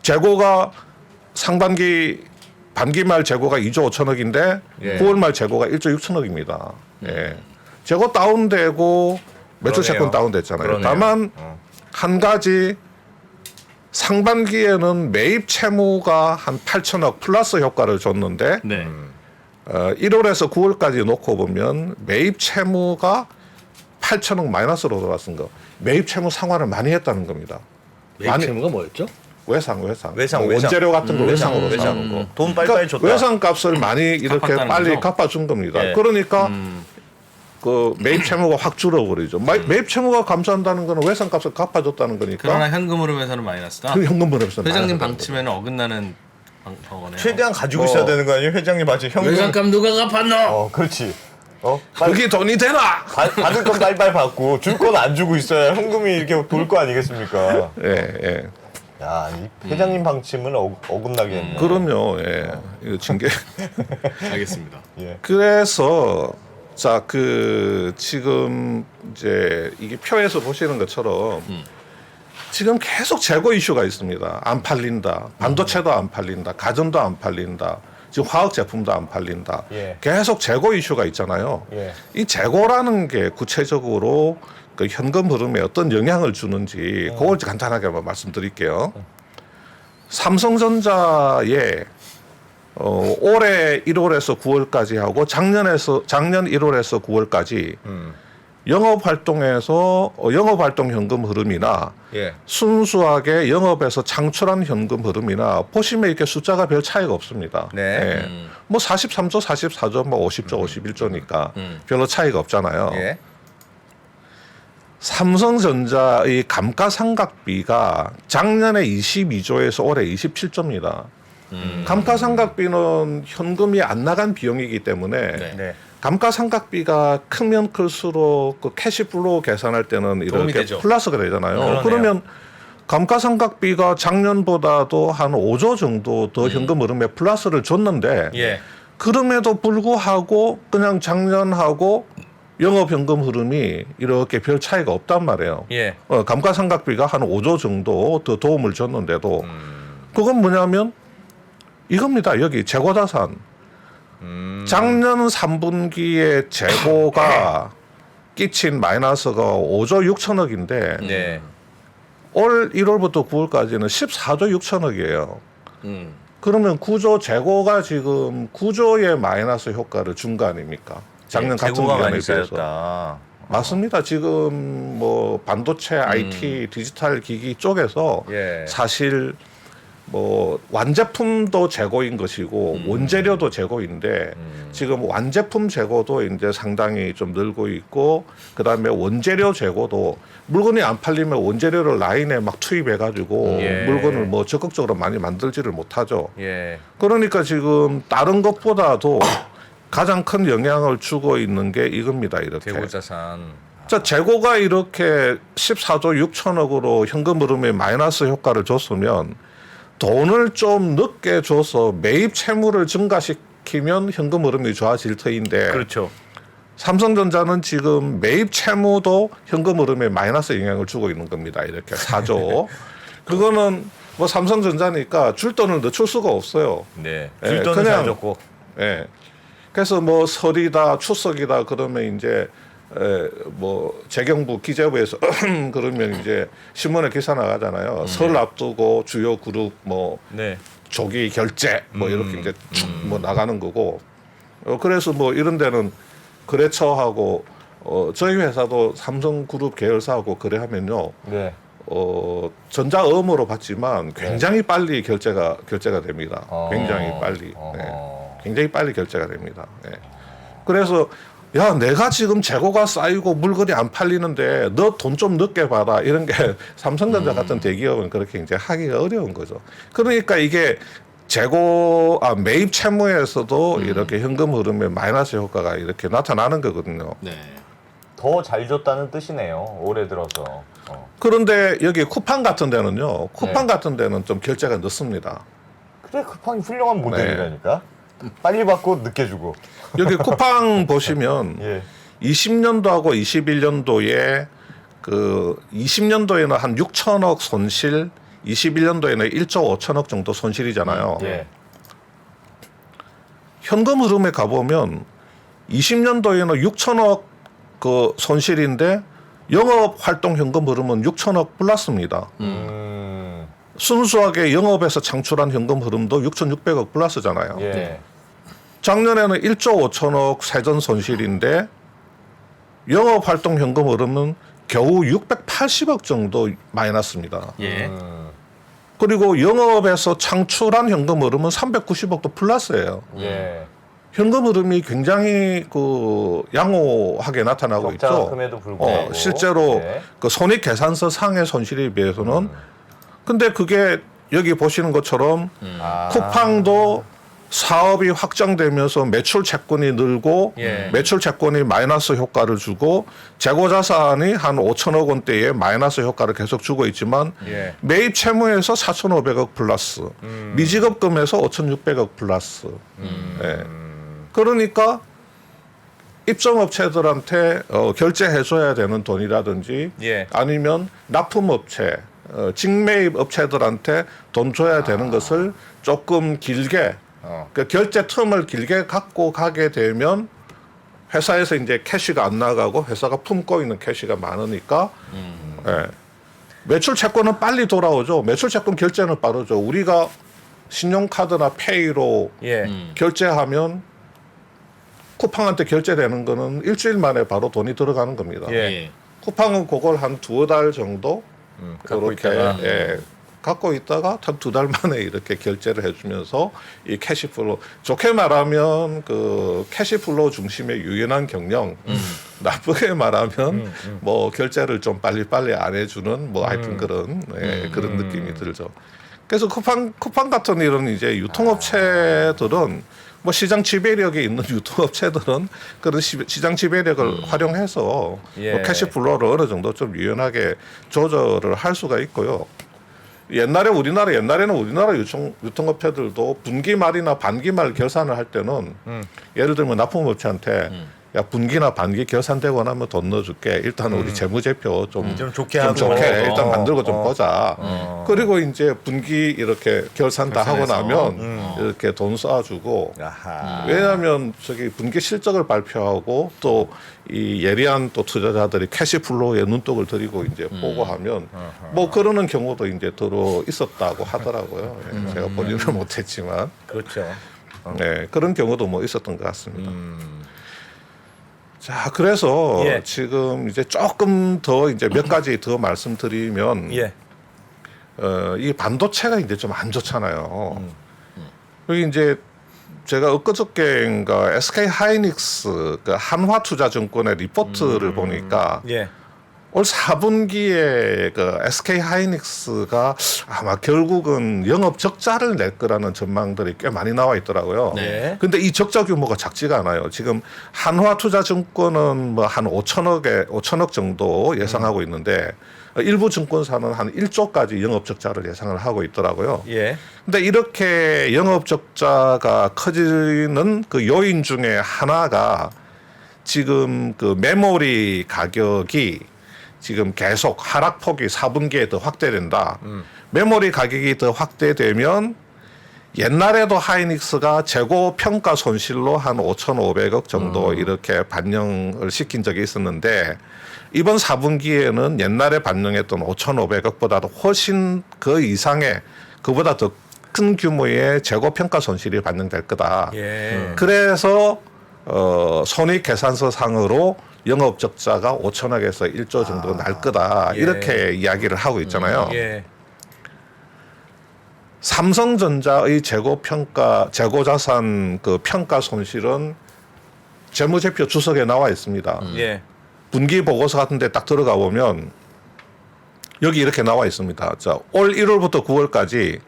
재고가 상반기 반기 말 재고가 2조 5천억인데 예. 9월 말 재고가 1조 6천억입니다. 예. 재고 다운되고 매출 그러네요. 채권 다운됐잖아요. 그러네요. 다만 한 가지 상반기에는 매입 채무가 한 8천억 플러스 효과를 줬는데 네. 1월에서 9월까지 놓고 보면 매입 채무가 8천억 마이너스로 돌아선 거. 매입 채무 상환을 많이 했다는 겁니다. 매입 채무가 뭐였죠? 외상. 외상, 뭐 외상. 원재료 같은 거 외상으로 사는 외상. 거. 돈 빨리빨리 줬다. 외상 값을 많이 이렇게 갚았다는 빨리 거죠? 갚아준 겁니다. 예. 그러니까 그 매입 채무가 확 줄어버리죠. 매입 채무가 감소한다는 거는 외상 값을 갚아줬다는 거니까. 그러나 현금 흐름에서는 마이너스다. 그 현금 흐름에서 회장님 방침에는 어긋나는 방어네요. 최대한 가지고 있어야 되는 거 아니에요? 회장님 아직 현금. 외상값 누가 갚았노? 그렇지. 그게 돈이 되나? 받을 건 빨리빨리 받고 줄 건 안 주고 있어야 현금이 이렇게 돌 거 아니겠습니까? 예. 야, 이 회장님 방침은 어긋나게 했네. 그럼요. 예. 이거 징계. 알겠습니다. 예. 그래서 자, 지금 이제 이게 표에서 보시는 것처럼 지금 계속 재고 이슈가 있습니다. 안 팔린다. 반도체도 안 팔린다. 가전도 안 팔린다. 지금 화학 제품도 안 팔린다. 예. 계속 재고 이슈가 있잖아요. 예. 이 재고라는 게 구체적으로 그 현금 흐름에 어떤 영향을 주는지 그걸 간단하게 한번 말씀드릴게요. 삼성전자의 올해 1월에서 9월까지 하고 작년 1월에서 9월까지 영업 활동에서 영업 활동 현금 흐름이나 예. 순수하게 영업에서 창출한 현금 흐름이나 보시면 이렇게 숫자가 별 차이가 없습니다. 네. 예. 뭐 43조, 44조, 뭐 50조, 51조니까 별로 차이가 없잖아요. 예. 삼성전자의 감가상각비가 작년에 22조에서 올해 27조입니다. 감가상각비는 현금이 안 나간 비용이기 때문에 네. 감가상각비가 크면 클수록 그 캐시플로우 계산할 때는 도움이 이렇게 되죠. 플러스가 되잖아요. 그러네요. 그러면 감가상각비가 작년보다도 한 5조 정도 더 현금 흐름에 플러스를 줬는데 예. 그럼에도 불구하고 그냥 작년하고 영업현금 흐름이 이렇게 별 차이가 없단 말이에요. 예. 감가상각비가 한 5조 정도 더 도움을 줬는데도 그건 뭐냐면 이겁니다. 여기 재고자산. 작년 3분기에 재고가 끼친 마이너스가 5조 6천억인데 네. 올 1월부터 9월까지는 14조 6천억이에요. 그러면 구조 재고가 지금 9조의 마이너스 효과를 준 거 아닙니까? 작년 같은 재고가 기간에 많이 비해서. 쌓였다. 맞습니다. 지금 뭐 반도체, IT, 디지털 기기 쪽에서 예. 사실 뭐 완제품도 재고인 것이고 원재료도 재고인데 지금 완제품 재고도 이제 상당히 좀 늘고 있고 그다음에 원재료 재고도 물건이 안 팔리면 원재료를 라인에 막 투입해 가지고 예. 물건을 뭐 적극적으로 많이 만들지를 못하죠. 예. 그러니까 지금 다른 것보다도 가장 큰 영향을 주고 있는 게 이겁니다. 이렇게. 재고자산. 자, 재고가 이렇게 14조 6천억으로 현금 흐름에 마이너스 효과를 줬으면 돈을 좀 늦게 줘서 매입 채무를 증가시키면 현금 흐름이 좋아질 터인데 그렇죠. 삼성전자는 지금 매입 채무도 현금 흐름에 마이너스 영향을 주고 있는 겁니다. 이렇게 4조. 그거는 뭐 삼성전자니까 줄 돈을 늦출 수가 없어요. 네. 예, 줄 돈은 그냥- 잘 줬고. 예. 그래서 뭐 설이다 추석이다 그러면 이제 뭐 재경부 기재부에서 그러면 이제 신문에 기사 나가잖아요. 설 앞두고 주요 그룹 뭐 네. 조기 결제 뭐 이렇게 이제 쭉 뭐 나가는 거고. 그래서 뭐 이런 데는 거래처하고 저희 회사도 삼성그룹 계열사하고 거래하면요. 네. 전자음으로 받지만 굉장히 빨리 결제가 됩니다. 어. 굉장히 빨리. 어. 네. 굉장히 빨리 결제가 됩니다. 네. 그래서 야 내가 지금 재고가 쌓이고 물건이 안 팔리는데 너 돈 좀 늦게 받아 이런 게 삼성전자 같은 대기업은 그렇게 이제 하기가 어려운 거죠. 그러니까 이게 매입 채무에서도 이렇게 현금 흐름에 마이너스 효과가 이렇게 나타나는 거거든요. 네. 더 잘 줬다는 뜻이네요. 올해 들어서. 그런데 여기 쿠팡 같은 데는요. 네. 쿠팡 같은 데는 좀 결제가 늦습니다. 그래 쿠팡이 훌륭한 모델이라니까. 빨리 받고 늦게 주고. 여기 쿠팡 보시면 예. 20년도하고 21년도에 그 20년도에는 한 6천억 손실, 21년도에는 1조 5천억 정도 손실이잖아요. 예. 현금 흐름에 가보면 20년도에는 6천억 그 손실인데 영업 활동 현금 흐름은 6천억 플러스입니다. 순수하게 영업에서 창출한 현금 흐름도 6,600억 플러스잖아요. 예. 네. 작년에는 1조 5천억 세전 손실인데 영업 활동 현금 흐름은 겨우 680억 정도 마이너스입니다. 예. 그리고 영업에서 창출한 현금 흐름은 390억도 플러스예요. 예. 현금 흐름이 굉장히 그 양호하게 나타나고 적자가 있죠. 큼에도 불구하고. 실제로 네. 그 손익계산서 상의 손실에 비해서는 근데 그게 여기 보시는 것처럼 아. 쿠팡도 사업이 확장되면서 매출 채권이 늘고 예. 매출 채권이 마이너스 효과를 주고 재고 자산이 한 5천억 원대의 마이너스 효과를 계속 주고 있지만 예. 매입 채무에서 4,500억 플러스 미지급금에서 5,600억 플러스 예. 그러니까 입점업체들한테 결제해줘야 되는 돈이라든지 예. 아니면 납품업체 직매입 업체들한테 돈 줘야 되는 것을 조금 길게 그 결제 텀을 길게 갖고 가게 되면 회사에서 이제 캐시가 안 나가고 회사가 품고 있는 캐시가 많으니까 예. 매출 채권은 빨리 돌아오죠. 매출 채권 결제는 빠르죠. 우리가 신용카드나 페이로 예. 결제하면 쿠팡한테 결제되는 거는 일주일 만에 바로 돈이 들어가는 겁니다. 예. 쿠팡은 그걸 한 2달 정도 갖고 그렇게 있다가. 갖고 있다가 한 2달 만에 이렇게 결제를 해주면서 이 캐시플로 좋게 말하면 그 캐시플로 중심의 유연한 경영 나쁘게 말하면 뭐 결제를 좀 빨리빨리 안 해주는 뭐 하여튼 그런 그런 느낌이 들죠. 그래서 쿠팡 같은 이런 이제 유통업체들은 뭐 시장 지배력이 있는 유통업체들은 그런 시장 지배력을 활용해서 예. 뭐 캐시플로를 어느 정도 좀 유연하게 조절을 할 수가 있고요. 옛날에는 우리나라 유통업체들도 분기 말이나 반기 말 결산을 할 때는 예를 들면 납품업체한테 야 분기나 반기 결산되고 나면 돈 넣어줄게. 일단 우리 재무제표 좀 좋게 하고. 일단 만들고 좀 보자. 그리고 이제 분기 이렇게 결산 다 하고 나면 이렇게 돈 쏴주고. 아하. 왜냐하면 저기 분기 실적을 발표하고 또 이 예리한 또 투자자들이 캐시플로우에 눈독을 들이고 이제 보고하면 뭐 그러는 경우도 이제 들어 있었다고 하더라고요. 예, 제가 보지를 못했지만. 그렇죠. 네, 그런 경우도 뭐 있었던 것 같습니다. 자, 그래서 예. 지금 이제 조금 더 이제 몇 가지 더 말씀드리면 예. 이 반도체가 이제 좀 안 좋잖아요. 여기 이제 제가 엊그저께인가 SK 하이닉스 그 한화투자증권의 리포트를 보니까 예. 올 4분기에 그 SK 하이닉스가 아마 결국은 영업 적자를 낼 거라는 전망들이 꽤 많이 나와 있더라고요. 네. 근데 이 적자 규모가 작지가 않아요. 지금 한화투자증권은 뭐 한 5천억 정도 예상하고 있는데 일부 증권사는 한 1조까지 영업 적자를 예상을 하고 있더라고요. 예. 근데 이렇게 영업 적자가 커지는 그 요인 중에 하나가 지금 그 메모리 가격이 지금 계속 하락폭이 4분기에 더 확대된다. 메모리 가격이 더 확대되면 옛날에도 하이닉스가 재고 평가 손실로 한 5,500억 정도 이렇게 반영을 시킨 적이 있었는데 이번 4분기에는 옛날에 반영했던 5,500억보다도 훨씬 그 이상의 그보다 더 큰 규모의 재고 평가 손실이 반영될 거다. 예. 그래서 손익계산서 상으로 영업 적자가 5천억에서 1조 정도 날 거다. 예. 이렇게 이야기를 하고 있잖아요. 예. 삼성전자의 재고자산 그 평가 손실은 재무제표 주석에 나와 있습니다. 예. 분기 보고서 같은 데 딱 들어가 보면 여기 이렇게 나와 있습니다. 자, 올 1월부터 9월까지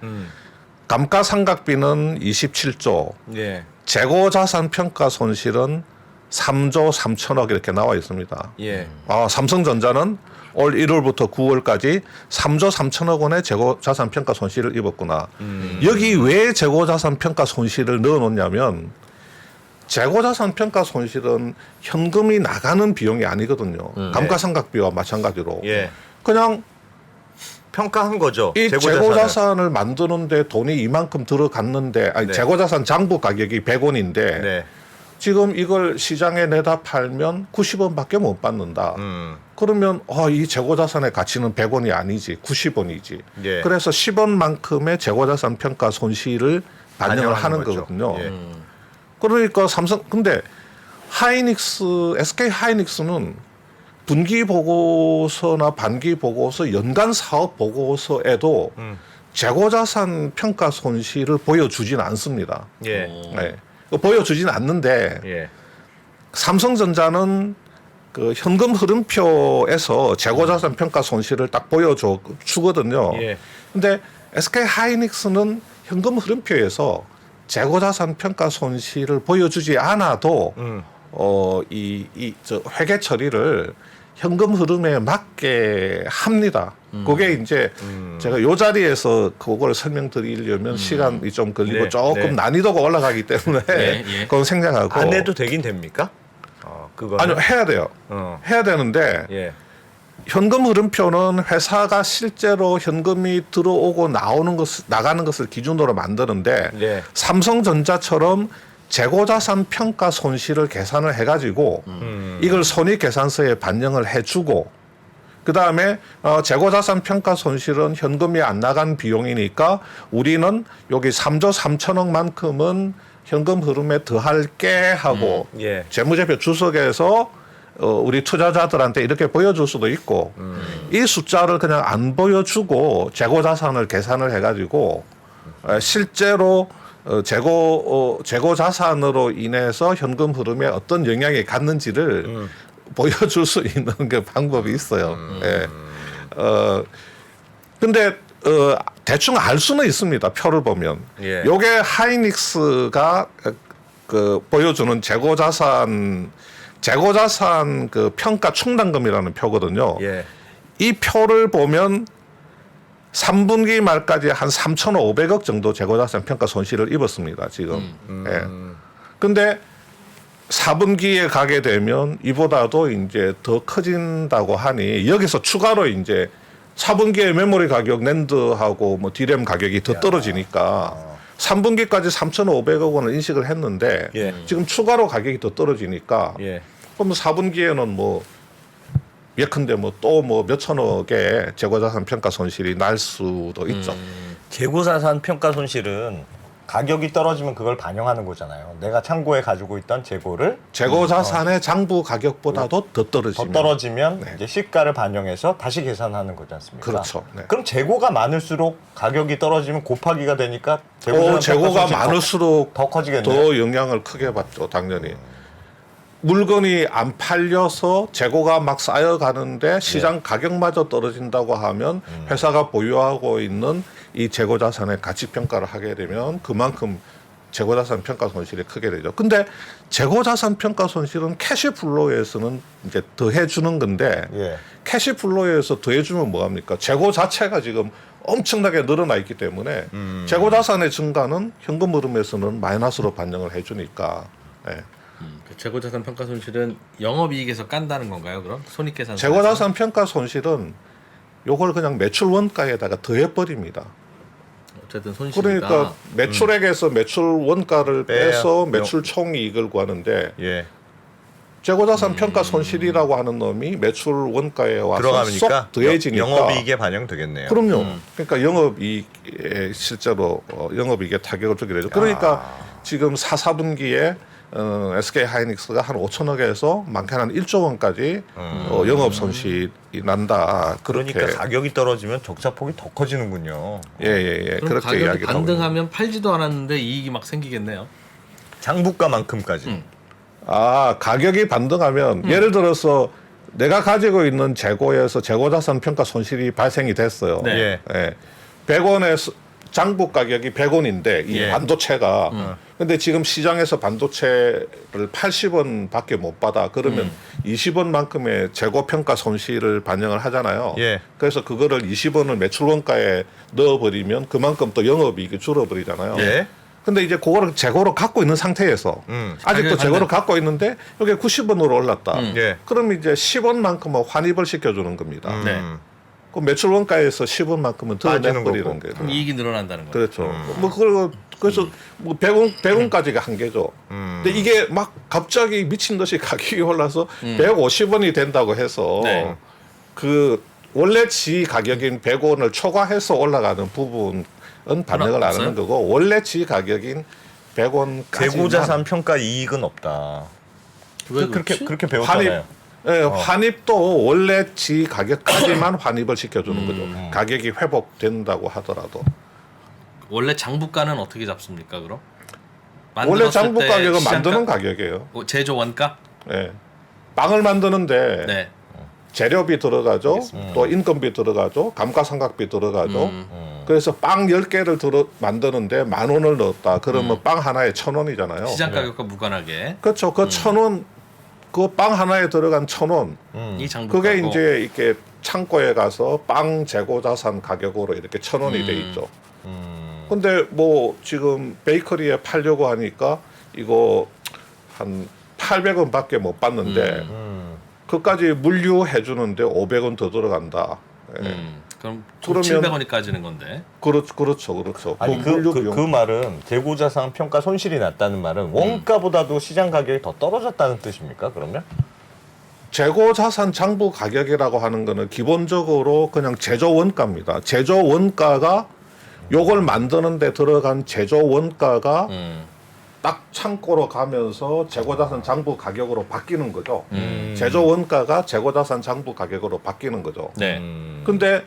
감가상각비는 27조, 예. 재고자산 평가 손실은 3조 3천억 이렇게 나와 있습니다. 예. 삼성전자는 올 1월부터 9월까지 3조 3천억 원의 재고자산 평가 손실을 입었구나. 여기 왜 재고자산 평가 손실을 넣어놓냐면 재고자산 평가 손실은 현금이 나가는 비용이 아니거든요. 감가상각비와 마찬가지로. 예. 그냥 평가한 거죠. 이 재고자산을. 재고자산을 만드는데 돈이 이만큼 들어갔는데 네. 재고자산 장부 가격이 100원인데 네. 지금 이걸 시장에 내다 팔면 90원밖에 못 받는다. 그러면 이 재고자산의 가치는 100원이 아니지 90원이지. 예. 그래서 10원만큼의 재고자산 평가 손실을 반영을 하는 거죠. 거거든요. 예. 그러니까 근데 SK 하이닉스는 분기 보고서나 반기 보고서 연간 사업 보고서에도 재고자산 평가 손실을 보여주진 않습니다. 예. 네. 보여주진 않는데 예. 삼성전자는 그 현금 흐름표에서 재고자산 평가 손실을 딱 보여주거든요. 예. 근데 SK 하이닉스는 현금 흐름표에서 재고자산 평가 손실을 보여주지 않아도 저 회계 처리를 현금 흐름에 맞게 합니다. 그게 이제 제가 요 자리에서 그걸 설명드리려면 시간이 좀 걸리고 네, 조금 네. 난이도가 올라가기 때문에 그건 생략하고 안 해도 되긴 됩니까? 그거 아니요 해야 돼요. 해야 되는데 예. 현금 흐름표는 회사가 실제로 현금이 들어오고 나가는 것을 기준으로 만드는데 네. 삼성전자처럼 재고자산 평가 손실을 계산을 해가지고 이걸 손익계산서에 반영을 해주고 그 다음에 재고자산 평가 손실은 현금이 안 나간 비용이니까 우리는 여기 3조 3천억만큼은 현금 흐름에 더할게 하고 예. 재무제표 주석에서 우리 투자자들한테 이렇게 보여줄 수도 있고 이 숫자를 그냥 안 보여주고 재고자산을 계산을 해가지고 실제로 재고 자산으로 인해서 현금 흐름에 어떤 영향이 갔는지를 보여줄 수 있는 그 방법이 있어요. 예. 근데 대충 알 수는 있습니다. 표를 보면. 예. 요게 하이닉스가 그 보여주는 재고자산 그 평가 충당금이라는 표거든요. 예. 이 표를 보면 3분기 말까지 한 3,500억 정도 재고자산 평가 손실을 입었습니다. 지금. 예. 근데 4분기에 가게 되면 이보다도 이제 더 커진다고 하니 여기서 추가로 이제 4분기에 메모리 가격 낸드하고 뭐 디램 가격이 더 떨어지니까 3분기까지 3,500억 원을 인식을 했는데 예. 지금 추가로 가격이 더 떨어지니까 예. 그럼 4분기에는 뭐 예컨대 뭐 또 뭐 몇천억의 재고자산 평가 손실이 날 수도 있죠. 재고자산 평가 손실은 가격이 떨어지면 그걸 반영하는 거잖아요. 내가 창고에 가지고 있던 재고를 재고자산의 장부 가격보다도 더 떨어지면 더 떨어지면 이제 시가를 반영해서 다시 계산하는 거지 않습니까? 그렇죠. 네. 그럼 재고가 많을수록 가격이 떨어지면 곱하기가 되니까 재고자산 재고가 평가 손실이 많을수록 더 커지겠네요. 더 영향을 크게 받죠, 당연히. 물건이 안 팔려서 재고가 막 쌓여가는데 시장 가격마저 떨어진다고 하면 회사가 보유하고 있는 이 재고자산의 가치평가를 하게 되면 그만큼 재고자산 평가 손실이 크게 되죠. 근데 재고자산 평가 손실은 캐시플로우에서는 이제 더해주는 건데 예. 캐시플로우에서 더해주면 뭐합니까? 재고 자체가 지금 엄청나게 늘어나 있기 때문에 재고자산의 증가는 현금 흐름에서는 마이너스로 반영을 해주니까. 예. 그 재고자산 평가 손실은 영업이익에서 깐다는 건가요? 그럼 손익계산. 재고자산 평가 손실은 요걸 그냥 매출 원가에다가 더해버립니다. 어쨌든 손실이다. 그러니까 매출액에서 매출 원가를 빼서 빼요. 매출 총이익을 구하는데 예. 재고자산 평가 손실이라고 하는 놈이 매출 원가에 와서 들어가니까 쏙 더해지니까 영업이익에 반영되겠네요. 그럼요. 그러니까 영업이익에 실제로 영업이익에 타격을 주게 되죠. 그러니까 지금 4분기에 SK 하이닉스가 한 5천억에서 많게는 한 1조 원까지 영업 손실이 난다. 그러니까 그렇게. 가격이 떨어지면 적자폭이 더 커지는군요. 예. 그럼 그렇게 가격이 이야기를 하고 있는 반등하면 팔지도 않았는데 이익이 막 생기겠네요. 장부가만큼까지. 가격이 반등하면 예를 들어서 내가 가지고 있는 재고에서 재고자산 평가 손실이 발생이 됐어요. 네. 예. 100원에 장부 가격이 100원인데 이 예. 반도체가 근데 지금 시장에서 반도체를 80원밖에 못 받아. 그러면 20원만큼의 재고 평가 손실을 반영을 하잖아요. 예. 그래서 그거를 20원을 매출 원가에 넣어버리면 그만큼 또 영업이익이 줄어버리잖아요. 예. 근데 이제 그거를 재고로 갖고 있는 상태에서 아직도 가격이 재고로 반등. 갖고 있는데 이게 90원으로 올랐다. 예. 그럼 이제 10원만큼은 환입을 시켜주는 겁니다. 네. 그 매출 원가에서 10원만큼은 더 빠지는 내버리는 거고. 거예요. 그럼 이익이 늘어난다는 거예요. 그렇죠. 뭐 그래서 뭐 100원까지가 한계죠. 근데 이게 막 갑자기 미친 듯이 가격이 올라서 150원이 된다고 해서 네. 그 원래 지 가격인 100원을 초과해서 올라가는 부분은 반영을 안 하는 없어요? 거고 원래 지 가격인 100원까지 재고자산 평가 이익은 없다. 왜 그렇게 그렇지? 배웠잖아요. 환입도 원래 지 가격까지만 환입을 시켜주는 거죠. 가격이 회복된다고 하더라도. 원래 장부가는 어떻게 잡습니까? 그럼? 원래 만들었을 장부 때 가격은 시장가? 만드는 가격이에요. 제조 원가? 예. 빵을 만드는데 네. 재료비 들어가죠. 또 인건비 들어가죠. 감가상각비 들어가죠. 그래서 빵 10개를 만드는데 10,000원을 넣었다. 그러면 빵 하나에 1,000원이잖아요. 시장 가격과 무관하게 그렇죠. 그 1,000원 그 빵 하나에 들어간 1,000원 이 장부가고 그게 이제 이렇게 창고에 가서 빵 재고 자산 가격으로 이렇게 1,000원이 돼 있죠. 근데 뭐 지금 베이커리에 팔려고 하니까 이거 한 800원밖에 못 받는데 그까지 물류해 주는데 500원 더 들어간다. 예. 그럼 그러면- 700원이 까지는 건데. 그렇죠. 아니 물류 그 비용. 말은 재고자산 평가 손실이 났다는 말은 원가보다도 시장 가격이 더 떨어졌다는 뜻입니까? 그러면? 재고 자산 장부 가격이라고 하는 거는 기본적으로 그냥 제조 원가입니다. 제조 원가가 요걸 만드는 데 들어간 제조 원가가 딱 창고로 가면서 재고자산 장부 가격으로 바뀌는 거죠. 제조 원가가 재고자산 장부 가격으로 바뀌는 거죠. 네. 근데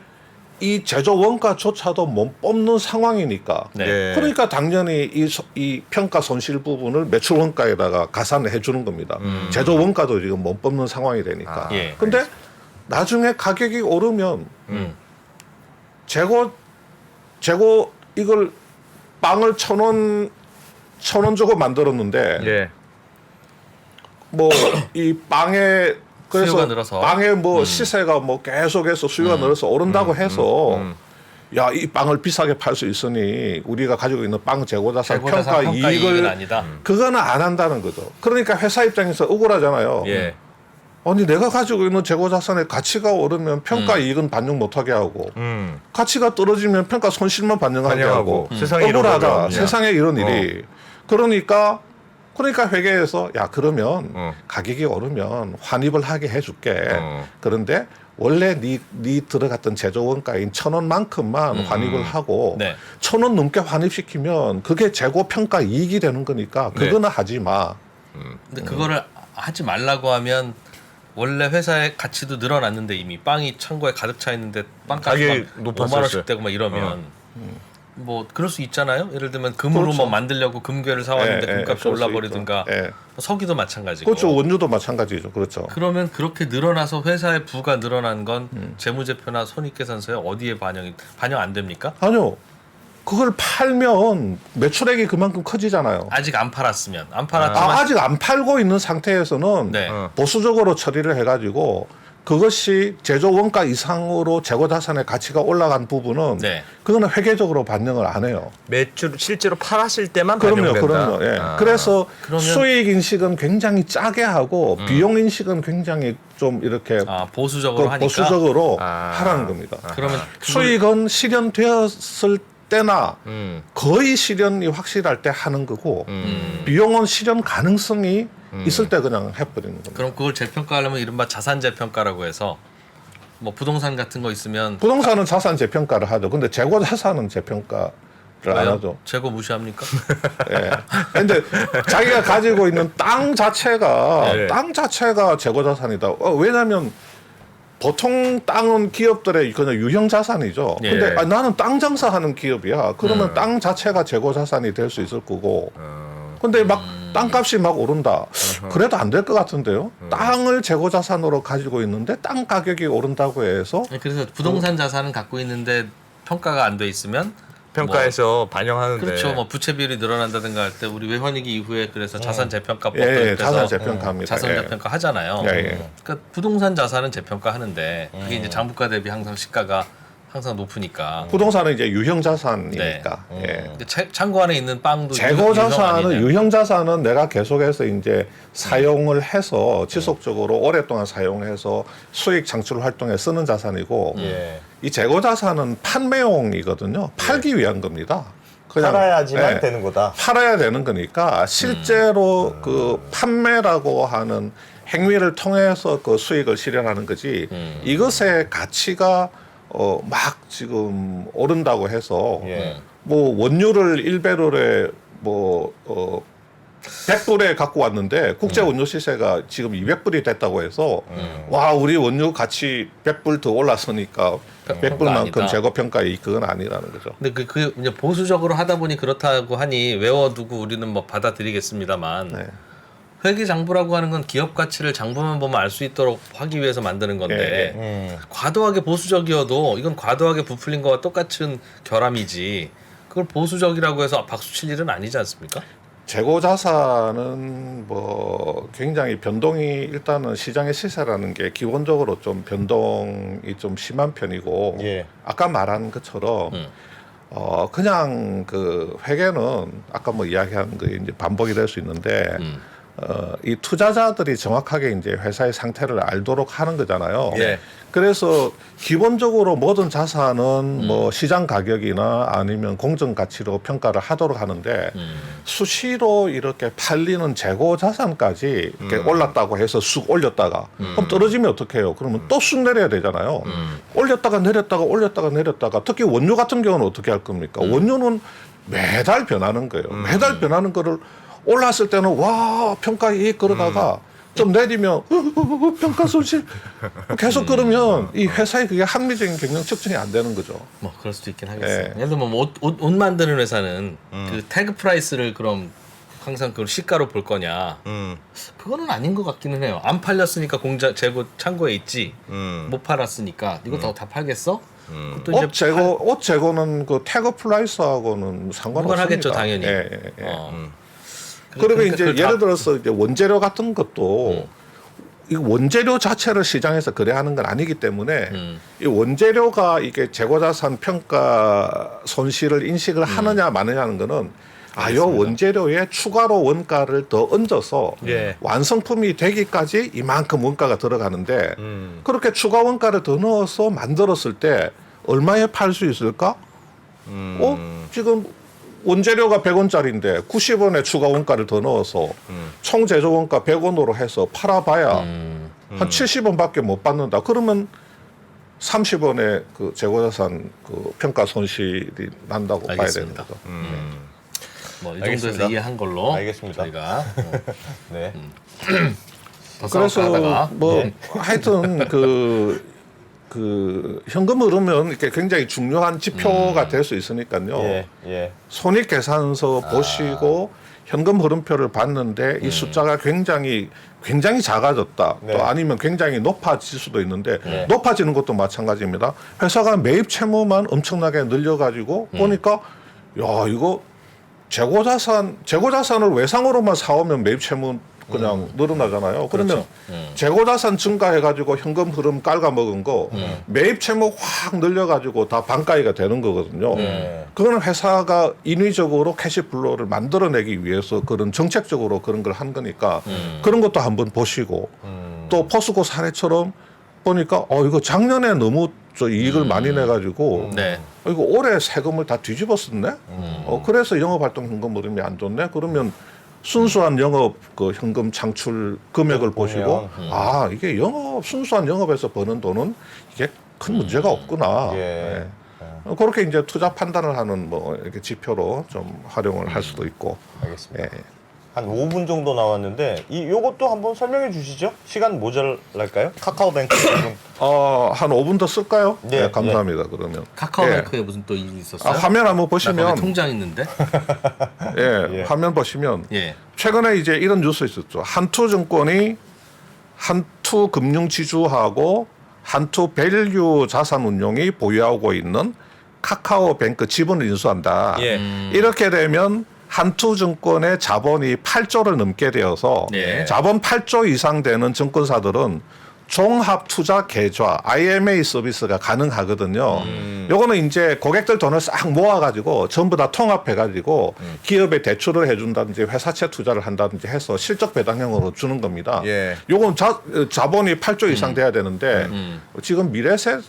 이 제조 원가조차도 못 뽑는 상황이니까 네. 예. 그러니까 당연히 이 평가 손실 부분을 매출 원가에다가 가산을 해주는 겁니다. 제조 원가도 지금 못 뽑는 상황이 되니까. 예. 근데 나중에 가격이 오르면 재고 이걸 빵을 1,000원 주고 만들었는데 예. 뭐 이 빵에 그래서 수요가 늘어서. 빵에 뭐 시세가 뭐 계속해서 수요가 늘어서 오른다고 해서 야, 이 빵을 비싸게 팔 수 있으니 우리가 가지고 있는 빵 재고자산 평가 이익은 이익을 아니다. 그거는 안 한다는 거죠. 그러니까 회사 입장에서 억울하잖아요. 예. 아니 내가 가지고 있는 재고자산의 가치가 오르면 평가 이익은 반영 못하게 하고 가치가 떨어지면 평가 손실만 반영하게 하고 세상에 이런 억울하다. 거죠. 세상에 이런 일이. 그러니까 회계에서 야 그러면 가격이 오르면 환입을 하게 해줄게. 그런데 원래 네 들어갔던 제조 원가인 1,000원만큼만 환입을 하고 네. 1,000원 넘게 환입시키면 그게 재고 평가 이익이 되는 거니까 그거는 하지 마. 근데 그거를 하지 말라고 하면 원래 회사의 가치도 늘어났는데 이미 빵이 창고에 가득 차 있는데 빵값이 가격이 막 높았을 5만 원씩 때. 되고 막 이러면 뭐 그럴 수 있잖아요. 예를 들면 금으로 그렇죠. 뭐 만들려고 금괴를 사왔는데 예, 금값이 그럴 수 올라버리든가 있죠. 예. 석유도 마찬가지고. 그렇죠. 원유도 마찬가지죠. 그렇죠. 그러면 그렇게 늘어나서 회사의 부가 늘어난 건 재무제표나 손익계산서에 어디에 반영 안 됩니까? 아니요. 그걸 팔면 매출액이 그만큼 커지잖아요. 아직 안 팔았으면 안 팔았지만 아직 안 팔고 있는 상태에서는 네. 보수적으로 처리를 해가지고 그것이 제조 원가 이상으로 재고 자산의 가치가 올라간 부분은 네. 그거는 회계적으로 반영을 안 해요. 매출 실제로 팔았을 때만 그럼요, 반영된다. 그럼요. 예. 그래서 그러면- 수익 인식은 굉장히 짜게 하고 비용 인식은 굉장히 좀 이렇게 보수적으로 하니까 보수적으로 아. 하라는 겁니다. 그러면 수익은 실현되었을 때나 거의 실현이 확실할 때 하는 거고 비용은 실현 가능성이 있을 때 그냥 해버리는 겁니다. 그럼 그걸 재평가하려면 이른바 자산 재평가라고 해서 뭐 부동산 같은 거 있으면 부동산은 자산 재평가를 하죠. 근데 재고 자산은 재평가를 안 왜요? 하죠. 재고 무시합니까? 예. 근데 자기가 가지고 있는 땅 자체가 네. 재고 자산이다. 왜냐하면 보통 땅은 기업들의 그냥 유형 자산이죠. 예. 근데 나는 땅 장사하는 기업이야. 그러면 땅 자체가 재고 자산이 될 수 있을 거고. 근데 막 땅값이 막 오른다. 그래도 안 될 것 같은데요. 땅을 재고 자산으로 가지고 있는데 땅 가격이 오른다고 해서 그래서 부동산 자산은 갖고 있는데 평가가 안 돼 있으면 평가에서 반영하는데. 그렇죠. 뭐 부채 비율이 늘어난다든가 할 때 우리 외환위기 이후에 그래서 자산 재평가법도 예, 그래서 자산 재평가입니다. 자산 예. 재평가 하잖아요. 예, 예. 그러니까 부동산 자산은 재평가 하는데 그게 이제 장부가 대비 항상 시가가 항상 높으니까. 부동산은 이제 유형 자산이니까. 네. 예. 근데 창고 안에 있는 빵도 재고 유형 자산은 아니냐. 유형 자산은 내가 계속해서 이제 사용을 해서 지속적으로 오랫동안 사용해서 수익 창출 활동에 쓰는 자산이고 예. 이 재고 자산은 판매용이거든요. 팔기 위한 겁니다. 그냥, 팔아야지만 예, 되는 거다. 팔아야 되는 거니까 실제로 그 판매라고 하는 행위를 통해서 그 수익을 실현하는 거지 이것의 가치가 막 지금 오른다고 해서 예. 뭐 원유를 1배럴에 100불에 갖고 왔는데 국제 원유 시세가 지금 200불이 됐다고 해서 와 우리 원유 가치 100불 더 올랐으니까 100불만큼 아니다. 재고 평가이 그건 아니라는 거죠. 근데 그 이제 보수적으로 하다 보니 그렇다고 하니 외워두고 우리는 뭐 받아들이겠습니다만 네. 회계 장부라고 하는 건 기업 가치를 장부만 보면 알 수 있도록 하기 위해서 만드는 건데 과도하게 보수적이어도 이건 과도하게 부풀린 거와 똑같은 결함이지 그걸 보수적이라고 해서 박수 칠 일은 아니지 않습니까? 재고 자산은 뭐 굉장히 변동이 일단은 시장의 시세라는 게 기본적으로 좀 변동이 좀 심한 편이고 예. 아까 말한 것처럼 그냥 그 회계는 아까 뭐 이야기한 거 이제 반복이 될 수 있는데 이 투자자들이 정확하게 이제 회사의 상태를 알도록 하는 거잖아요. 예. 그래서 기본적으로 모든 자산은 뭐 시장 가격이나 아니면 공정 가치로 평가를 하도록 하는데 수시로 이렇게 팔리는 재고 자산까지 이렇게 올랐다고 해서 쑥 올렸다가 그럼 떨어지면 어떡해요? 그러면 또 쑥 내려야 되잖아요. 올렸다가 내렸다가 올렸다가 내렸다가 특히 원유 같은 경우는 어떻게 할 겁니까? 원유는 매달 변하는 거예요. 매달 변하는 거를 올랐을 때는 와 평가 이익 그러다가 좀 내리면 평가 손실 계속 그러면 이 회사의 그게 합리적인 경영 측정이 안 되는 거죠. 뭐 그럴 수도 있긴 하겠어요. 예. 예를 들면 뭐 옷 만드는 회사는 그 태그 프라이스를 그럼 항상 그 시가로 볼 거냐? 그거는 아닌 것 같기는 해요. 안 팔렸으니까 공장 재고 창고에 있지. 못 팔았으니까 이거 다 팔겠어? 그것도 옷 재고 옷 재고는 그 태그 플라이스하고는 상관없습니다. 무관하겠죠, 당연히. 예, 예, 예. 그러면 그러니까 이제 그걸 예를 들어서 이제 원재료 같은 것도 이 원재료 자체를 시장에서 거래하는 건 아니기 때문에 이 원재료가 이게 재고자산 평가 손실을 인식을 하느냐 마느냐는 거는 요 원재료에 추가로 원가를 더 얹어서 예. 완성품이 되기까지 이만큼 원가가 들어가는데 그렇게 추가 원가를 더 넣어서 만들었을 때 얼마에 팔 수 있을까? 지금 원재료가 100원짜리인데 90원에 추가 원가를 더 넣어서 총 제조 원가 100원으로 해서 팔아봐야 한 70원밖에 못 받는다. 그러면 30원의 그 재고자산 그 평가 손실이 난다고 봐야 되는 알겠습니다. 거죠. 뭐 이 알겠습니다. 정도에서 이해한 걸로 알겠습니다. 저희가 네. 더 싸울까 하다가 뭐 하여튼 그 현금 흐르면 이렇게 굉장히 중요한 지표가 될 수 있으니까요. 예. 예. 손익계산서 보시고 현금 흐름표를 봤는데 이 숫자가 굉장히 작아졌다. 네. 또 아니면 굉장히 높아질 수도 있는데 높아지는 것도 마찬가지입니다. 회사가 매입 채무만 엄청나게 늘려가지고 보니까 야 이거 재고자산을 외상으로만 사오면 매입 채무 그냥 늘어나잖아요. 그러면 재고자산 증가해가지고 현금 흐름 깔아먹은 거 매입 채무 확 늘려가지고 다 반가이가 되는 거거든요. 그거는 회사가 인위적으로 캐시플로우를 만들어내기 위해서 그런 정책적으로 그런 걸 한 거니까 그런 것도 한번 보시고 또 포스코 사례처럼 보니까 이거 작년에 너무 저 이익을 많이 내가지고 네. 이거 올해 세금을 다 뒤집었었네. 그래서 영업활동 현금 흐름이 안 좋네. 그러면 순수한 영업 그 현금 창출 금액을 보시고 이게 순수한 영업에서 버는 돈은 이게 큰 문제가 없구나. 예. 네. 그렇게 이제 투자 판단을 하는 뭐 이렇게 지표로 좀 활용을 할 수도 있고. 알겠습니다. 예. 한 5분 정도 나왔는데 요것도 한번 설명해 주시죠. 시간 모자랄까요? 카카오뱅크 부분. 한 5분 더 쓸까요? 네, 감사합니다. 그러면 카카오뱅크에 무슨 또 일이 있었어요? 화면 한번 나 거기 보시면 통장 있는데. 예. 화면 보시면 예. 최근에 이제 이런 뉴스 있었죠. 한투증권이 한투금융지주하고 한투밸류 자산운용이 보유하고 있는 카카오뱅크 지분을 인수한다. 예. 이렇게 되면 한투증권의 자본이 8조를 넘게 되어서 예. 자본 8조 이상 되는 증권사들은 종합투자 계좌 IMA 서비스가 가능하거든요. 요거는 이제 고객들 돈을 싹 모아가지고 전부 다 통합해가지고 기업에 대출을 해준다든지 회사채 투자를 한다든지 해서 실적 배당형으로 주는 겁니다. 예. 요건 자본이 8조 이상 돼야 되는데 지금 미래셋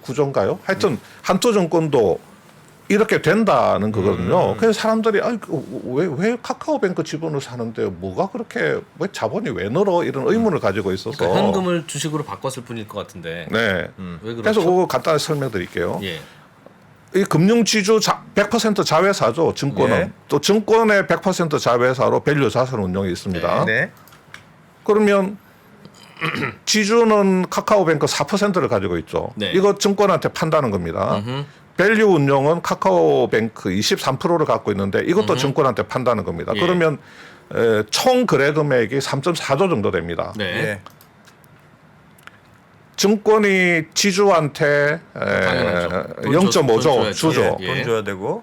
구조인가요? 하여튼 한투증권도 이렇게 된다는 거거든요. 그래서 사람들이 왜 카카오뱅크 지분을 사는데 뭐가 그렇게 왜 자본이 왜 늘어 이런 의문을 가지고 있어서 그러니까 현금을 주식으로 바꿨을 뿐일 것 같은데. 네. 왜 그렇죠? 그래서 그거 간단히 설명드릴게요. 예. 이 금융지주 100% 자회사죠. 증권은 예. 또 증권의 100% 자회사로 밸류 자산 운용이 있습니다. 네. 그러면 지주는 카카오뱅크 4%를 가지고 있죠. 네. 이거 증권한테 판다는 겁니다. 밸류 운용은 카카오뱅크 23%를 갖고 있는데 이것도 증권한테 판다는 겁니다. 예. 그러면 총 거래 금액이 3.4조 정도 됩니다. 네. 예. 증권이 지주한테 당연하죠. 돈 0.5조 줘야죠. 주죠. 예. 돈 줘야 되고.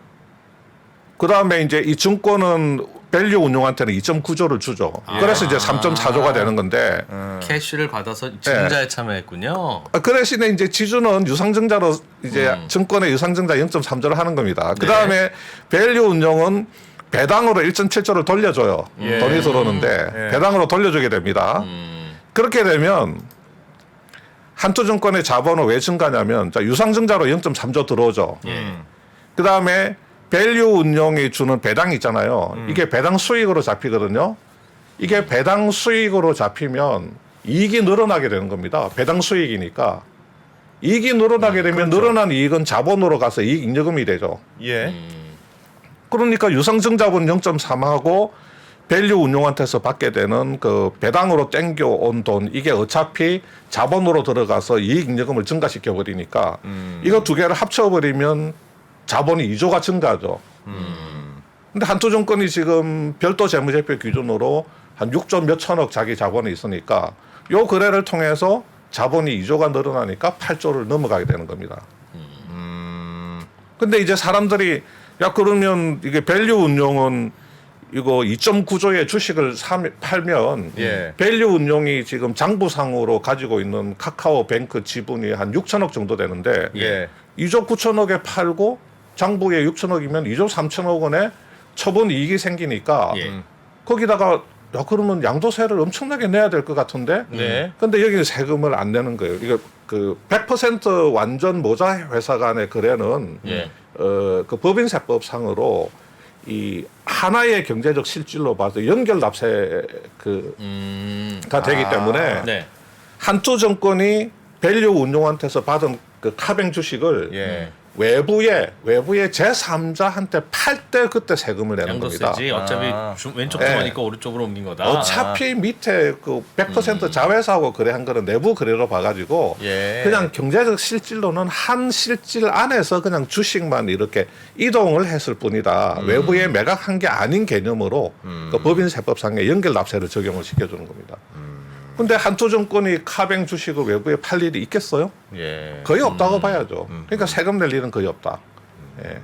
그 다음에 이제 이 증권은 밸류 운용한테는 2.9조를 주죠. 그래서 이제 3.4조가 되는 건데 캐시를 받아서 증자에 참여했군요. 그 대신에 이제 지주는 유상증자로 이제 증권의 유상증자 0.3조를 하는 겁니다. 그 다음에 밸류 운용은 배당으로 1.7조를 돌려줘요. 예. 돈이 들어오는데 예. 배당으로 돌려주게 됩니다. 그렇게 되면 한투증권의 자본은 왜 증가냐면 유상증자로 0.3조 들어오죠. 그 다음에 밸류 운용이 주는 배당이 있잖아요. 이게 배당 수익으로 잡히거든요. 이게 배당 수익으로 잡히면 이익이 늘어나게 되는 겁니다. 배당 수익이니까. 이익이 늘어나게 되면 늘어난 이익은 자본으로 가서 이익 잉여금이 되죠. 예. 그러니까 유상증자분 0.3하고 밸류 운용한테서 받게 되는 그 배당으로 땡겨온 돈 이게 어차피 자본으로 들어가서 이익 잉여금을 증가시켜 버리니까 이거 두 개를 합쳐버리면 자본이 2조가 증가하죠. 근데 한투증권이 지금 별도 재무제표 기준으로 한 6조 몇 천억 자기 자본이 있으니까 요 거래를 통해서 자본이 2조가 늘어나니까 8조를 넘어가게 되는 겁니다. 근데 이제 사람들이 야 그러면 이게 밸류 운용은 이거 2.9조의 주식을 팔면 예. 밸류 운용이 지금 장부상으로 가지고 있는 카카오뱅크 지분이 한 6천억 정도 되는데 예. 2조 9천억에 팔고 장부에 6천억이면 2조 3천억 원의 처분 이익이 생기니까 예. 거기다가 야 그러면 양도세를 엄청나게 내야 될 것 같은데 네. 근데 여기는 세금을 안 내는 거예요. 이거 그 100% 완전 모자 회사 간의 거래는 예. 그 법인세법상으로 이 하나의 경제적 실질로 봐서 연결 납세 가 되기 때문에 네. 한투 정권이 밸류 운용한테서 받은 그 카뱅 주식을 예. 외부의 제3자한테 팔 때 그때 세금을 내는 겁니다. 양도세지. 어차피 아. 왼쪽 네. 주머니까 오른쪽으로 옮긴 거다. 어차피 밑에 그 100% 자회사하고 거래한 거는 내부 거래로 봐가지고 예. 그냥 경제적 실질로는 한 실질 안에서 그냥 주식만 이렇게 이동을 했을 뿐이다. 외부에 매각한 게 아닌 개념으로 그 법인세법상의 연결 납세를 적용을 시켜주는 겁니다. 근데 한투정권이 카뱅 주식을 외부에 팔 일이 있겠어요? 예. 거의 없다고 봐야죠. 그러니까 세금 낼 일은 거의 없다. 예.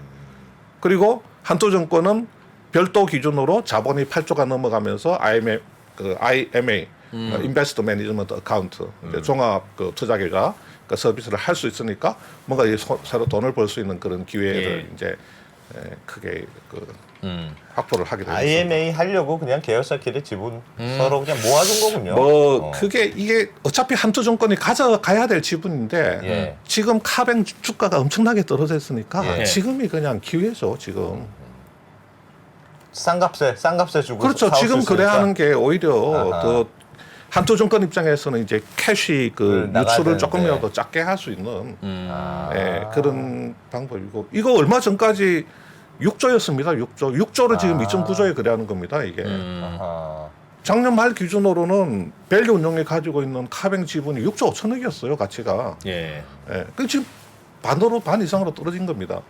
그리고 한투정권은 별도 기준으로 자본이 8조가 넘어가면서 IMA, 인베스트 매니지먼트 어카운트, 종합 그 투자 계좌 그 서비스를 할 수 있으니까 뭔가 새로 돈을 벌 수 있는 그런 기회를 예. 이제 크게 확보를 하게 되죠. IMA 하려고 그냥 계열사끼리 지분 서로 그냥 모아준 거군요. 뭐 그게 이게 어차피 한투 정권이 가져가야 될 지분인데 예. 지금 카뱅 주가가 엄청나게 떨어졌으니까 예. 지금이 그냥 기회죠. 지금 쌍값에 주고 그렇죠. 사올 수 지금 있으니까. 거래하는 게 오히려 아하. 더 한투 정권 입장에서는 이제 캐시 그 나가야 유출을 되는데. 조금이라도 작게 할 수 있는 아. 그런 방법이고 이거 얼마 전까지 6조였습니다. 6조를 지금 2.9조에 거래하는 겁니다. 이게 아하. 작년 말 기준으로는 밸류 운용이 가지고 있는 카뱅 지분이 6조 5천억이었어요. 가치가. 예. 예. 그 지금 반 이상으로 떨어진 겁니다.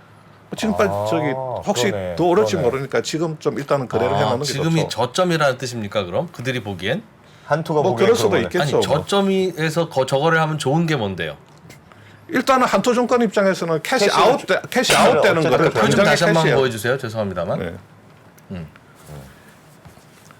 지금 빨리 저기 혹시 그러네, 더 오를지 그러네. 모르니까 지금 좀 일단은 거래를 해놓는 게 지금이 좋죠. 저점이라는 뜻입니까? 그럼 그들이 보기엔 한투가 뭐 보기엔 그럴 수도 그러면은- 있겠죠. 아니 뭐. 저점에서 저거를 하면 좋은 게 뭔데요? 일단은 한토 정권 입장에서는 캐시 캐시를 아웃 되는 어쨌든 거를 그 표 좀 당장에 다시 한번 캐시해요. 보여주세요. 죄송합니다만. 네.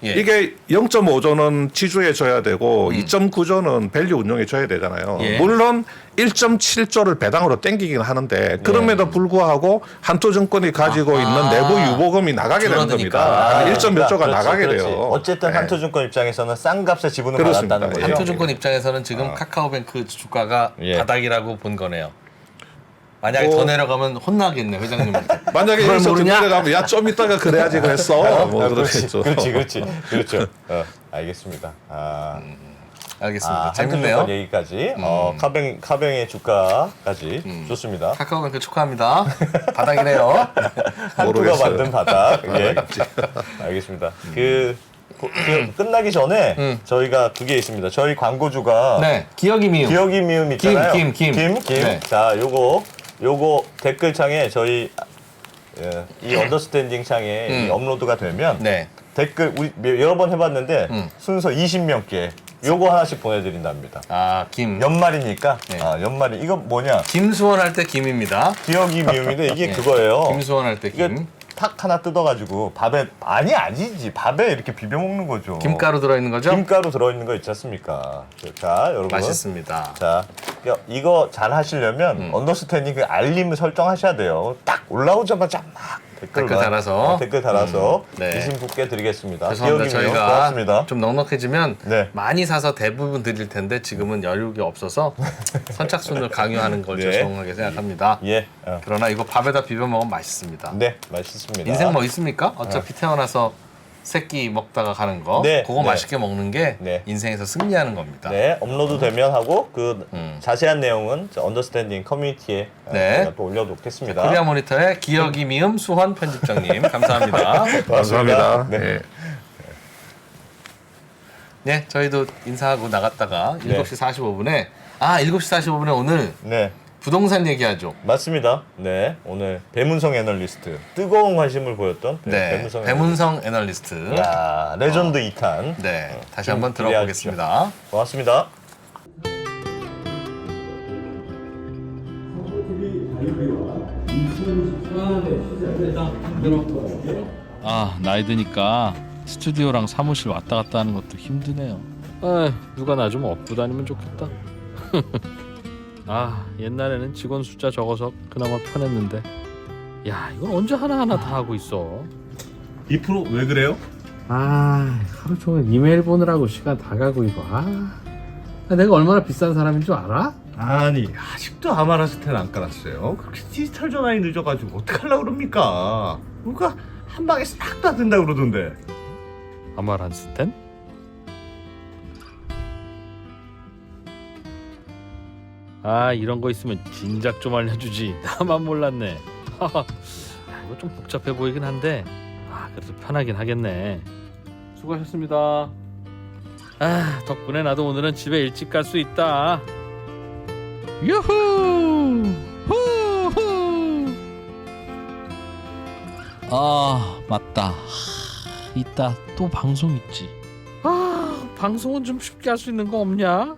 예. 이게 0.5조는 지주에 줘야 되고 2.9조는 밸류 운용에 줘야 되잖아요. 예. 물론 1.7조를 배당으로 땡기긴 하는데 그럼에도 불구하고 한토 정권이 가지고 있는 내부 유보금이 나가게 되는 줄어드니까. 겁니다. 한 1몇 조가 그렇지, 나가게 그렇지. 돼요. 어쨌든 네. 한투증권 입장에서는 쌍값의 지분을 그렇습니다. 받았다는 거죠. 예. 한투증권 입장에서는 지금 카카오뱅크 주가가 예. 바닥이라고 본 거네요. 만약에 뭐- 더 내려가면 혼나겠네 회장님한테. 만약에 그걸 여기서 모르냐? 내려가면 야 좀 이따가 그래야지 그랬어. 뭐 그러겠죠. 그렇죠. 알겠습니다. 알겠습니다. 재밌네요. 한투증권 얘기까지, 카뱅의 주가까지 좋습니다. 카카오뱅크 축하합니다. 바닥이네요. 한투가 모르겠어요. 만든 바닥. 예. 알겠습니다. 그 끝나기 전에 저희가 두 개 있습니다. 저희 광고주가 네, 기억이 미움. 기억이 미음 있잖아요. 김. 네. 자, 요거 댓글창에 저희 이 언더스탠딩 창에 이 업로드가 되면 네. 댓글 우리 여러 번 해봤는데 순서 20명께 요거 하나씩 보내드린답니다. 아, 김. 연말이니까 네. 연말이 이거 뭐냐? 김수원 할 때 김입니다. 기억이 미음인데 이게 네. 그거예요. 김수원 할 때 이게 김. 탁 하나 뜯어가지고 밥에 아니지 밥에 이렇게 비벼 먹는 거죠. 김가루 들어있는 거죠? 김가루 들어있는 거 있지 않습니까? 자, 여러분. 맛있습니다. 자, 이거 잘 하시려면 언더스탠딩 그 알림 설정하셔야 돼요. 딱 올라오자마자 막 댓글 달아서. 댓글 달아서 네. 20분께 드리겠습니다. 죄송합니다. 기억이네요. 저희가 고맙습니다. 좀 넉넉해지면 네. 많이 사서 대부분 드릴 텐데 지금은 여력이 없어서 선착순을 강요하는 걸 네. 죄송하게 생각합니다. 예, 그러나 이거 밥에다 비벼 먹으면 맛있습니다. 네, 맛있습니다. 인생 뭐 있습니까? 어차피 태어나서 새끼 먹다가 가는 거 네, 그거 네. 맛있게 먹는 게 네. 인생에서 승리하는 겁니다. 네, 업로드 되면 하고 그 자세한 내용은 저 언더스탠딩 커뮤니티에 네. 제가 또 올려놓겠습니다. 코리아 모니터의 기억이 미음 수환 편집장님 감사합니다. 감사합니다. 네. 예. 네, 저희도 인사하고 나갔다가 네. 7시 45분에 7시 45분에 오늘 네, 부동산 얘기하죠. 맞습니다. 네, 오늘 배문성 애널리스트 뜨거운 관심을 보였던 네, 배문성 애널리스트. 야, 레전드 2탄. 네, 다시 좀 한번 기대하십시오. 들어보겠습니다. 고맙습니다. TV 다이비와 2024년의 시작을 딱 만들었거든요. 나이 드니까 스튜디오랑 사무실 왔다 갔다 하는 것도 힘드네요. 누가 나 좀 업고 다니면 좋겠다. 옛날에는 직원 숫자 적어서 그나마 편했는데, 야, 이건 언제 하나하나 다 하고 있어. 이 프로 왜 그래요? 하루 종일 이메일 보느라고 시간 다 가고 이거. 내가 얼마나 비싼 사람인 줄 알아? 아니 아직도 아마라스텐 안 깔았어요. 그렇게 디지털 전환이 늦어가지고 어떡하려고 그럽니까? 누가 한 방에 싹 다 된다 그러던데. 아마란스텐? 이런 거 있으면 진작 좀 알려주지. 나만 몰랐네. 이거 좀 복잡해 보이긴 한데 그래도 편하긴 하겠네. 수고하셨습니다. 덕분에 나도 오늘은 집에 일찍 갈 수 있다. 유후! 후후! 맞다. 이따 또 방송 있지. 방송은 좀 쉽게 할 수 있는 거 없냐?